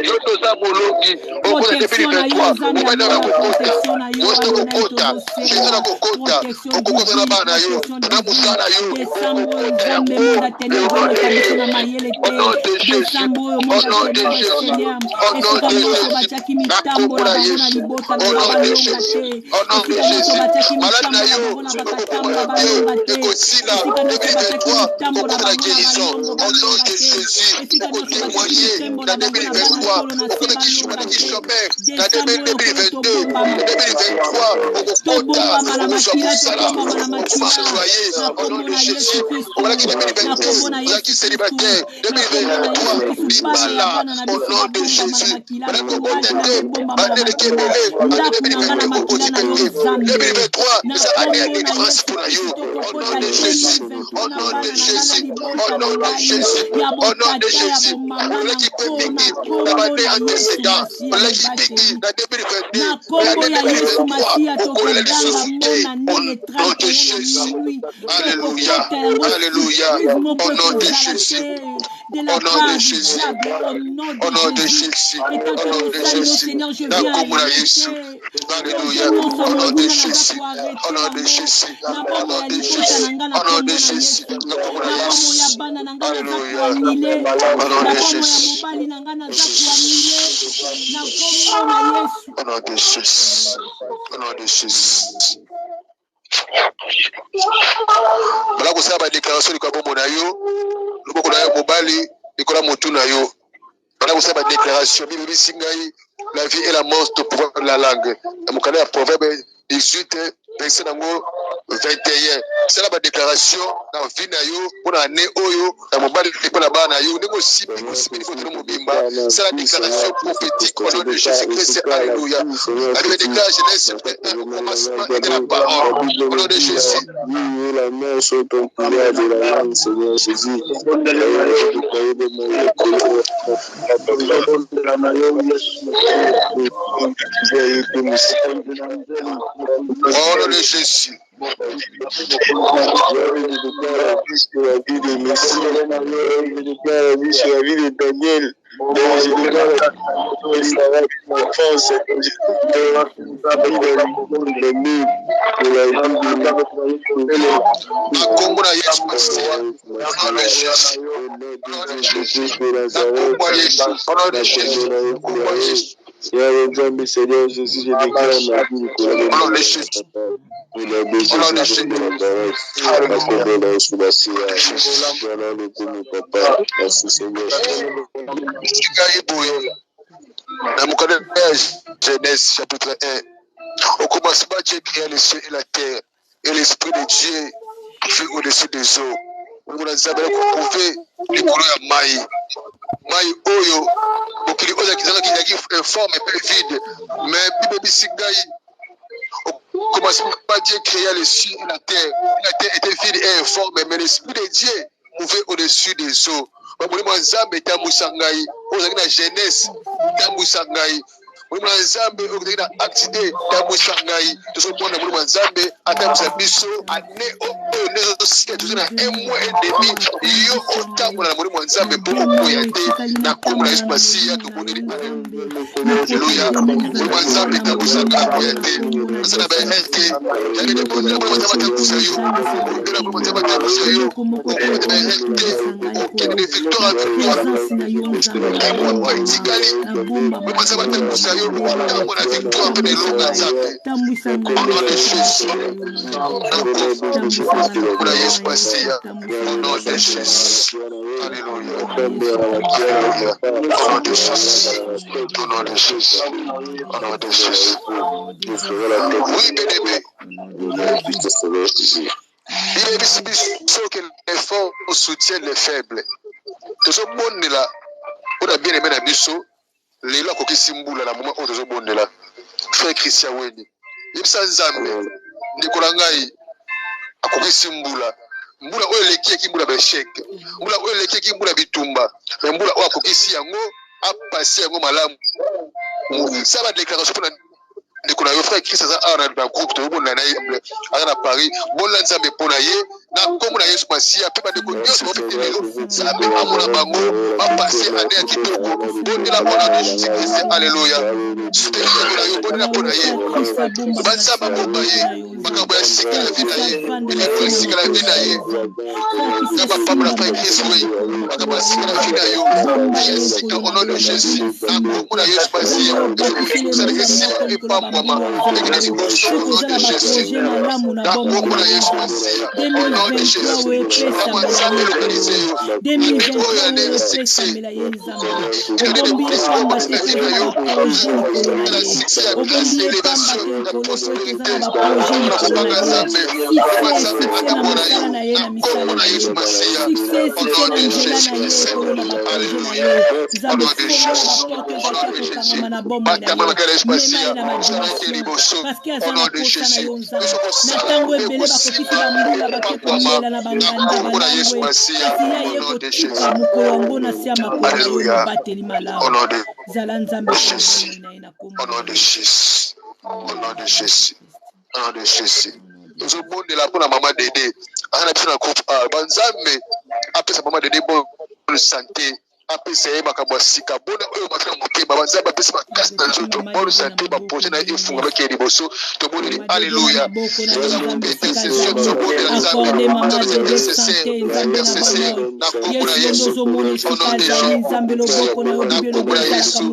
protection na yo nzambe ya moyo protection na yo adonai tozosela protection divine protection divine décembre nzambe monde ténèbre oleka biso na mayele te décembre oyo monde ténèbre Seigneur esika nyonso batiaki mitambo na bango na libota na yo balonga te esika nyonso batiaki mitambo na bango na bakatambola balonga te esika nyonso batiaki mitambo na bango na balongo balonga te esika nyonso batiaki mitambo na bango na bana tolo na se balonga te décembre oyo kono tobombama na makila tobombama na makila na kombo na Yesu Kristo na kombo na Yesu Kristo na kombo na Yesu Kristo bana ya bana na biso babombama na makila courage na kobombama na makila ndako na nga na makila na yo nzambe na kombo na Yesu Kristo tokokota le 2023 na bana na nga na libota mobali ya botata ya bomama na kombo ya Yesu Masiya na kombo ya Yesu Masiya tokodanga mona ndenge trake na minui tokokota yango surprise moko ekozala te de la part du diable au nom de Jésus etake mosali no Seigneur je viens arrêter nyonso moluna na nga koarrete yango na bombo ya libota na nga na kombo na Yesu na bombo ya bana na nga naza koanile na bombo ya mobali na nga naza koanile na kombo na Yesu au nom de Jésus au nom de Jésus bala kosala badéclaration likwa bombo na yo loboko na yo mobali likola motu na yo bala kosala badéclaration bibebisi ngai la vie et la mort te pouvoir de la langue na mokanda ya proverbe 18 verset nango 21 sala badéclaration na vie na yo mpona ane oyo na mobali likolo na bana na yo ndenge osipi likotelo mobimba sala déclaration prophétique au nom de Jésus-Christ alléluia la Bible déclare Genèse 1 au commencement était la parole au nom de Jésus la main sur ton pouvoir de la langue Seigneur Jésus au nom de Jésus la vie de Messie, la vie sur la vie de Daniel, Seigneur Jésus, je déclare ma vie Genèse chapitre 1 Au commencement, Dieu créa les cieux et la terre. Et l'Esprit de Dieu fut au-dessus des eaux. Nous avons trouvé les couleurs de maï. Maï oyo. Bokili oyo qui informe et peu vide. Mais Bible Bisingaï. Au commencement, Dieu créa les cieux et la terre. La terre était vide et informe. Mais l'Esprit de Dieu mouvait au-dessus des eaux. Moi, Nzambe Tamusangaï. Aux Genèse Tamusangaï. Mulima Nzambe okutenda accident tambwisa ngai tozomona mulima Nzambe atambwisa biso ane oyo nezosika tozona un mois et demi yo otambola na mulima Nzambe mpo okoya te na kombo na Yesu Masiya toboneli Alleluya mulima Nzambe tambwisa ngai koya te nasana ba te yabi de mulima Nzambe tambwisa yo ndela mulima Nzambe tambwisa yo okende ba te okende de victoire à victoire wa itikali mulima Nzambe tambwisa yo dans la victoire de l'homme Nzambe au nom de Jésus au nom de Jésus alléluia au nom de Jésus au nom de Jésus au nom de Jésus oui bien-aimé il est possible que les forts soutiennent les faibles tout ce monde là on a bien aimé la biso lelo akokisi mbula na moma oyo tozobondela frère Christian Weni yebisa Nzambe ndeko na ngai akokisi mbula oyo eleki mbula besheke mbula oyo eleki mbula bitumba me mbula oyo akokisi yango apasi yango malamu ça va déclaration pour ndeko na yo frère Christian aza awa na groupe tozobondela na ye aza na Paris bonela Nzambe mpo na ye na kombo na Yesu Masiya mpe bandeko nyonso bafete lelo Nzambe amona bango bapase ane ya kitoko bondela mpona de Jésus Christ alléluia soutenir na yo bondela mpona ye banzambe bomba ye makambo ya sika na vi na ye eleko ya sika na vi na ye na bapambola frère Christ wey makambo ya sika na vi na yo ya sika au nom de Jésus na kombo na Yesu Masiya ezalaka esila epambwama ekina liboso au nom de Jésus na kombo na Yesu Masiya au nom de Jésus kama Nzambe lokalize yo epi oyo ane na succès ekade de plus bapasi na vi na yo la succès ya grâce élévation la prospérité na kobanga Nzambe kama Nzambe atambo na yo na kombo na Yesu Masiya au nom de Jésus Christ alléluia au nom de Jésus au nom de Jésus batama makala Yesu Masiya sanaki liboso au nom de Jésus nyonso kosala mpe kosimba epambwama na kombo na Yesu Masiya au nom de Jésus alléluia au nom de Jésus au nom de Jésus au nom de Jésus au nom de Jésus tozobondela mpona mama Dede aza na biso na groupe A banzambe apesa mama Dede bonne santé apesa ye makambo ya sika bona oyo bafina motema banzambe apesa makasi na nzoto bonne santé baprojet na ye efunga bakeye liboso tobondeli alleluya toza intercession tozobondela nzambe tozobisa intercesseur na kombo na Yesu au nom de Jésus na kombo na Yesu na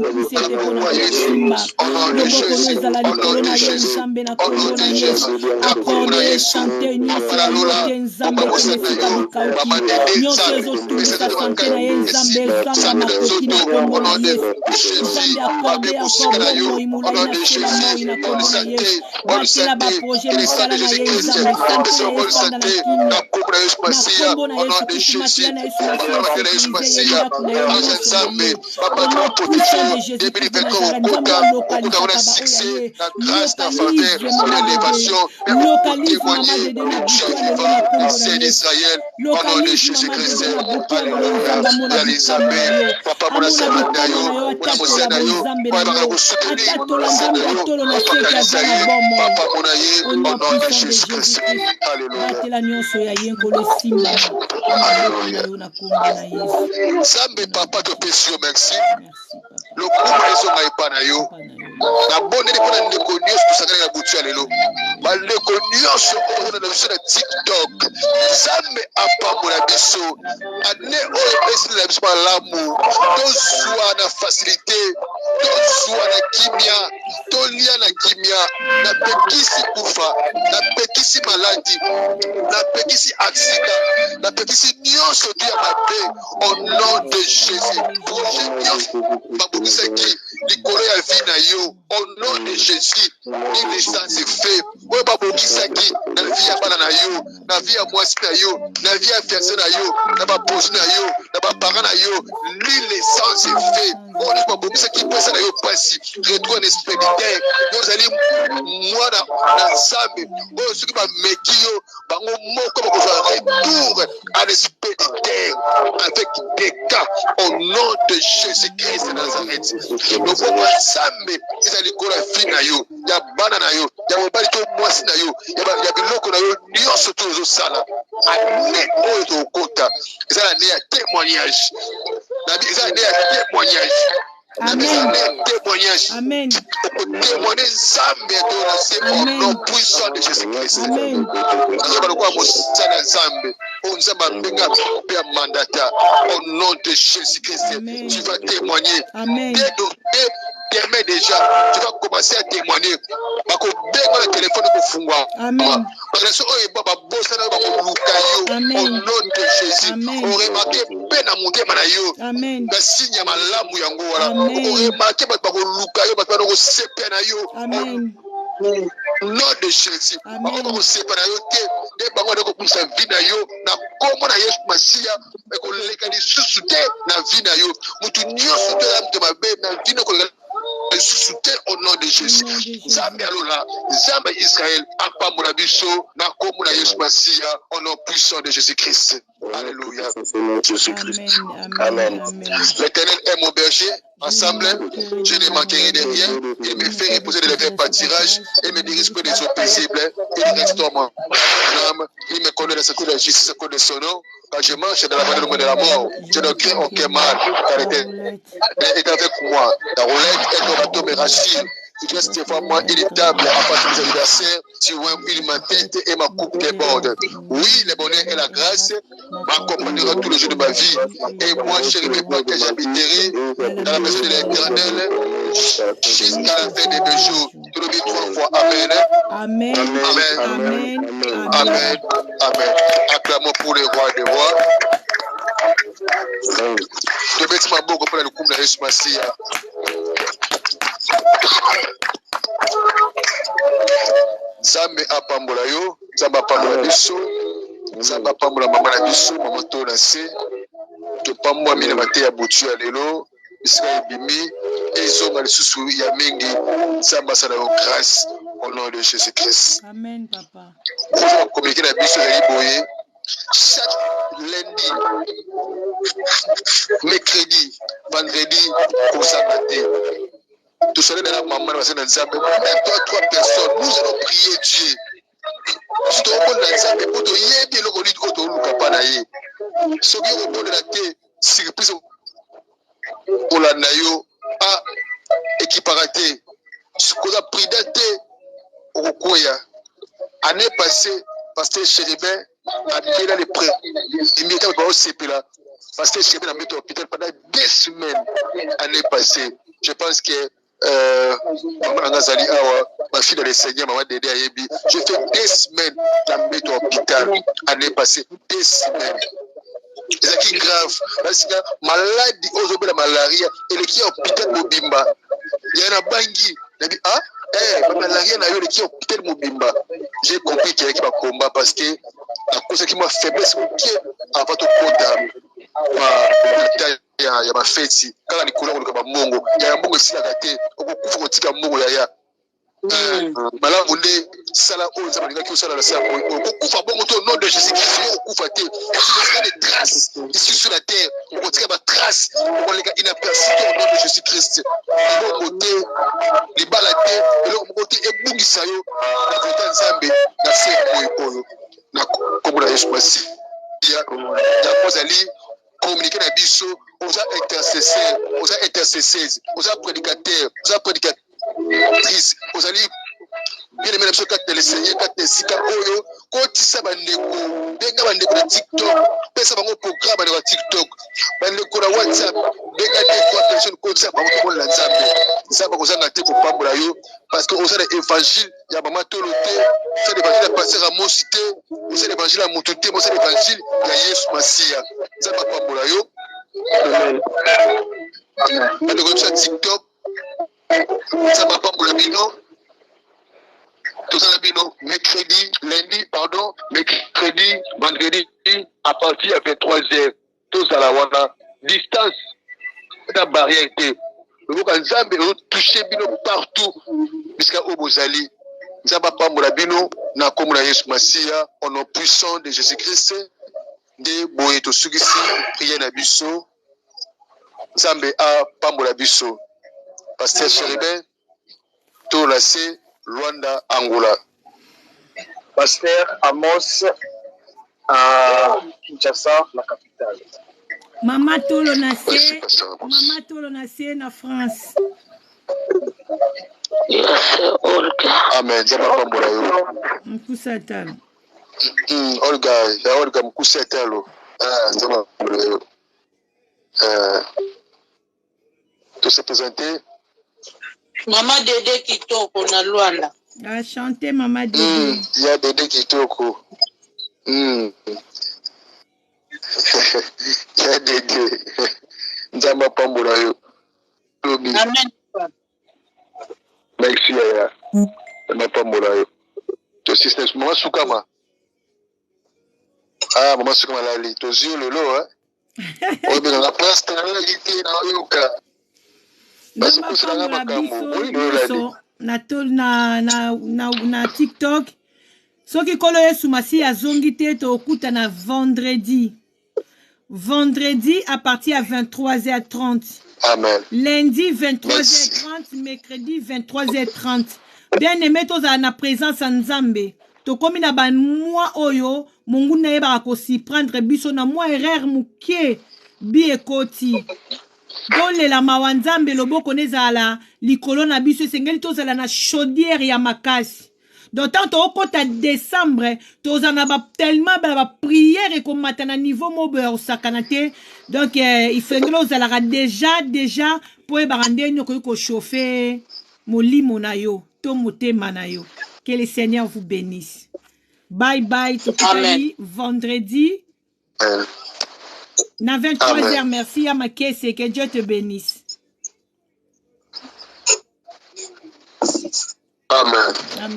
kombo na Yesu au nom de Jésus au nom de Jésus au nom de Jésus na kombo na Yesu papa lola bomba mosaka yo mama Dede nzambe pesa te makasi santé na nzoto au nom de Jésus babe mosika na yo au nom de Jésus bonne santé Christ de Jésus-Christ apesa bonne santé na kombo na Yesu Masiya au nom de Jésus na Yesu Masiya anza Nzambe papa tu protéger 2023 okuta wana succès na grâce na faveur na élévation et témoigner Dieu vivant le Saint d'Israël au nom de Jésus-Christ alléluia réalisable papa mona samanda yo mona mosana yo papa bakala kosoutenir mosana yo papa kanisa ye papa mona ye au nom de Jésus-Christ alléluia Nzambe papa topesi yo merci lokumu ezonga epa na yo nabondeli mpona ndeko nyonso tosangani na butu ya lelo bandeko nyonso oyo na biso na TikTok Nzambe apambola biso ane oyo esilila biso malamu tozwa na facilité tozwa na kimia tolia na kimia napekisi kufa napekisi maladi napekisi aksida napekisi nyonso tu ya mabe au nom de Jésus projet nyonso babokisaki likolo ya vie na yo au nom de Jésus. Ni naissance fait. Oyo ba bokisaki na vie ya bana na yo, na vie ya mwasi na yo, na vie ya fiancé na yo, na ba boss na yo, na ba parents na yo, ni naissance fait. Oyo ba bokisaki pesa na yo pasi. Retrouve un esprit de terre. Nous allons mwana na Nzambe. Oyo soki ba meki yo bango moko ba kozwa retour à l'esprit de terre avec des cas au nom de Jésus-Christ de Nazareth. Donc kwa Nzambe ezali kola fi na yo, ya bana na yo, ya mobali to mwasi na yo, ya biloko na yo nyonso to ozosala. Ane oyo tokota ezala ne ya témoignage. Nabi ezala ne ya témoignage. Amen. Témoignage. Amen. Témoigner Nzambe to au nom puissant de Jésus-Christ. Amen. Au nom de Jésus-Christ, tu vas témoigner. Amen. Permets déjà, tu vas commencer à témoigner. Le téléphone Amen. Au nom de Jésus, on remarque Amen. Amen. Nom de Jésus. Au nom de Jésus. Zambé alola, Zambé Israël, apambola biso, na komuna Yesu Masia, au nom puissant de Jésus-Christ. Alléluia. Amen. L'Éternel est mon berger. Ensemble, je ne manquerai de rien. Il me fait reposer de verts pâturages et me dirige près des eaux paisibles. Il restaure mon âme. Il me conduit dans la santé de la justice à cause de son nom. Quand je marche dans la vallée de la mort, je ne crains aucun mal, car l'Éternel est avec moi. Ta roulette et ton bateau me rassure. Tu restes devant moi irritable à partir des adversaires. Tu huiles ma tête et ma coupe déborde. Oui, le bonheur et la grâce m'accompagneront tous les jours de ma vie. Et moi, je ne sais pas que j'habiterai dans la maison de l'Éternel jusqu'à la fin de mes jours. Tu le dis 3 fois. Amen. Amen. Amen. Amen. Amen. Amen. Acclamons pour le roi des rois. Je vais te beaucoup pour le coup de Jésus Massia. Nzambe apambola yo, Nzambe apambola biso, Nzambe apambola mama na biso, mama to na se. Topambwa mine mate ya butu ya lelo, bisika ebimi, ezonga lisusu ya mingi, Nzambe asala yo grâce au nom de Jésus-Christ. Amen, papa. On va communiquer na biso ya liboye. Chaque lundi, mercredi, vendredi, pour ça matin. Tout seul dans la maman, même toi, 3 personnes, nous allons prier Dieu. Si tu remontes dans Nzambe, pour te yébi le colis de Luka Panaye. Ce qui remonte dans la terre, surprise pour la Nayo, à équiparaté. Ce qu'on a pris d'un thé au Koya. Année passée, Pasteur Chéribin a mis dans les prêts. Immédiatement, il va au CP là. Pasteur Chéribin a mis au hôpital pendant 2 semaines. Année passée. Je pense que maman Ngazali Awa, ma fille de l'Esseigneur, maman Dédé Ayebi, j'ai fait 2 semaines dans le hôpital l'année passée, 2 semaines. C'est qui grave, parce que maladie, aujourd'hui la malaria, et le qui est hôpital Mobimba, il y a un bangi, il a dit ah, la malaria n'a eu le qui est hôpital Mobimba. J'ai compris qu'il y a un combat parce que à cause qui m'a faiblesse, qui est avant tout comptable. Ya mafeti kaka nikula kuluka ba mongo ya mongo sila kate okukufa kotika mongo ya malamu nde sala oyo nzambe alingaki osala na sala oyo okukufa bongo to nom de Jésus-Christ yo okufa te tu des traces ici sur la terre okotika ba traces okoleka inaperçu au nom de Jésus-Christ bongo te libala te eloko moko te ebungisa yo na volonté nzambe na se oyo na kombo na Yesu Masiya ya kozali communiquer na biso aux intercesseurs, aux intercesseuses, aux prédicateurs, aux prédicatrices, aux alliés. Bien aimé, la carte de l'Esseigneur, carte de Sika Oyo, Kotisa Bandeko, Benga Bandeko de TikTok, Pesa Bango programme de TikTok, Bandeko de WhatsApp, Benga des 3 personnes, Kotisa Bango de la Zambie. Ça va vous en acheter pour Pambolayo, parce que vous avez l'évangile, il y a Maman Toloté, vous avez l'évangile à passer à Mosité, vous avez l'évangile à Moutouté, vous avez l'évangile à Yesu Masia. Ça va Pambolayo. Bandeko de TikTok, Ça va pas pour le bino. Tout ça, bino. Mercredi, lundi, pardon, mercredi, vendredi, à partir de 23h. Tout ça, la distance, la barrière était. Vous avez touché bino partout, jusqu'à Obozali. Nous avons pas pour le bino, na comme la Yesu Masia, au nom puissant de Jésus-Christ, de Boyeto Sugisi, prier na biso. Zambe a Pambola Biso. Pasteur Chéribin, Tolase, Rwanda, Angola. Pasteur Amos à Kinshasa, la capitale. Mama Tolo Nassé na France. Amen. Zaba Pambola yo. Mkusatalo. Olga Mkusatalo. Zaba Pambola yo. Tout se présenter. Maman Dédé Kitoko na Luanda. A chanter Maman Dédé. Il y a Dédé Kitoko. Il y a Dédé. Nzamba Pambola yo. Amen. Merci ya. Nzamba Pambola yo. To sister Mama Sukama. Mama Sukama lali. To zio lelo Obi na pastor na yiti na yoka. Na TikTok soki kolo Yesu Masi azongi te tokuta na vendredi à partir à 23h30. Amen. Lundi 23h30, mercredi 23h30. Bien aimé toza na présence en Nzambe. To komi na ban moi oyo mungu na yeba ko si prendre biso na moi erreur mukie bi ekoti. Dole la mawanzambe loboko nezala likolo na biso sengeli tozala na chaudière ya makasi. D'autant to okota décembre tozana ba tellement ba prière et comme matana niveau mobe sakanate. Donc il faut ngelo zala déjà pour e barande nyoko ko chauffer molimo na yo to motema na yo. Que le Seigneur vous bénisse. Bye bye tokutani vendredi. Na 23h, merci à ma caisse et que Dieu te bénisse. Amen.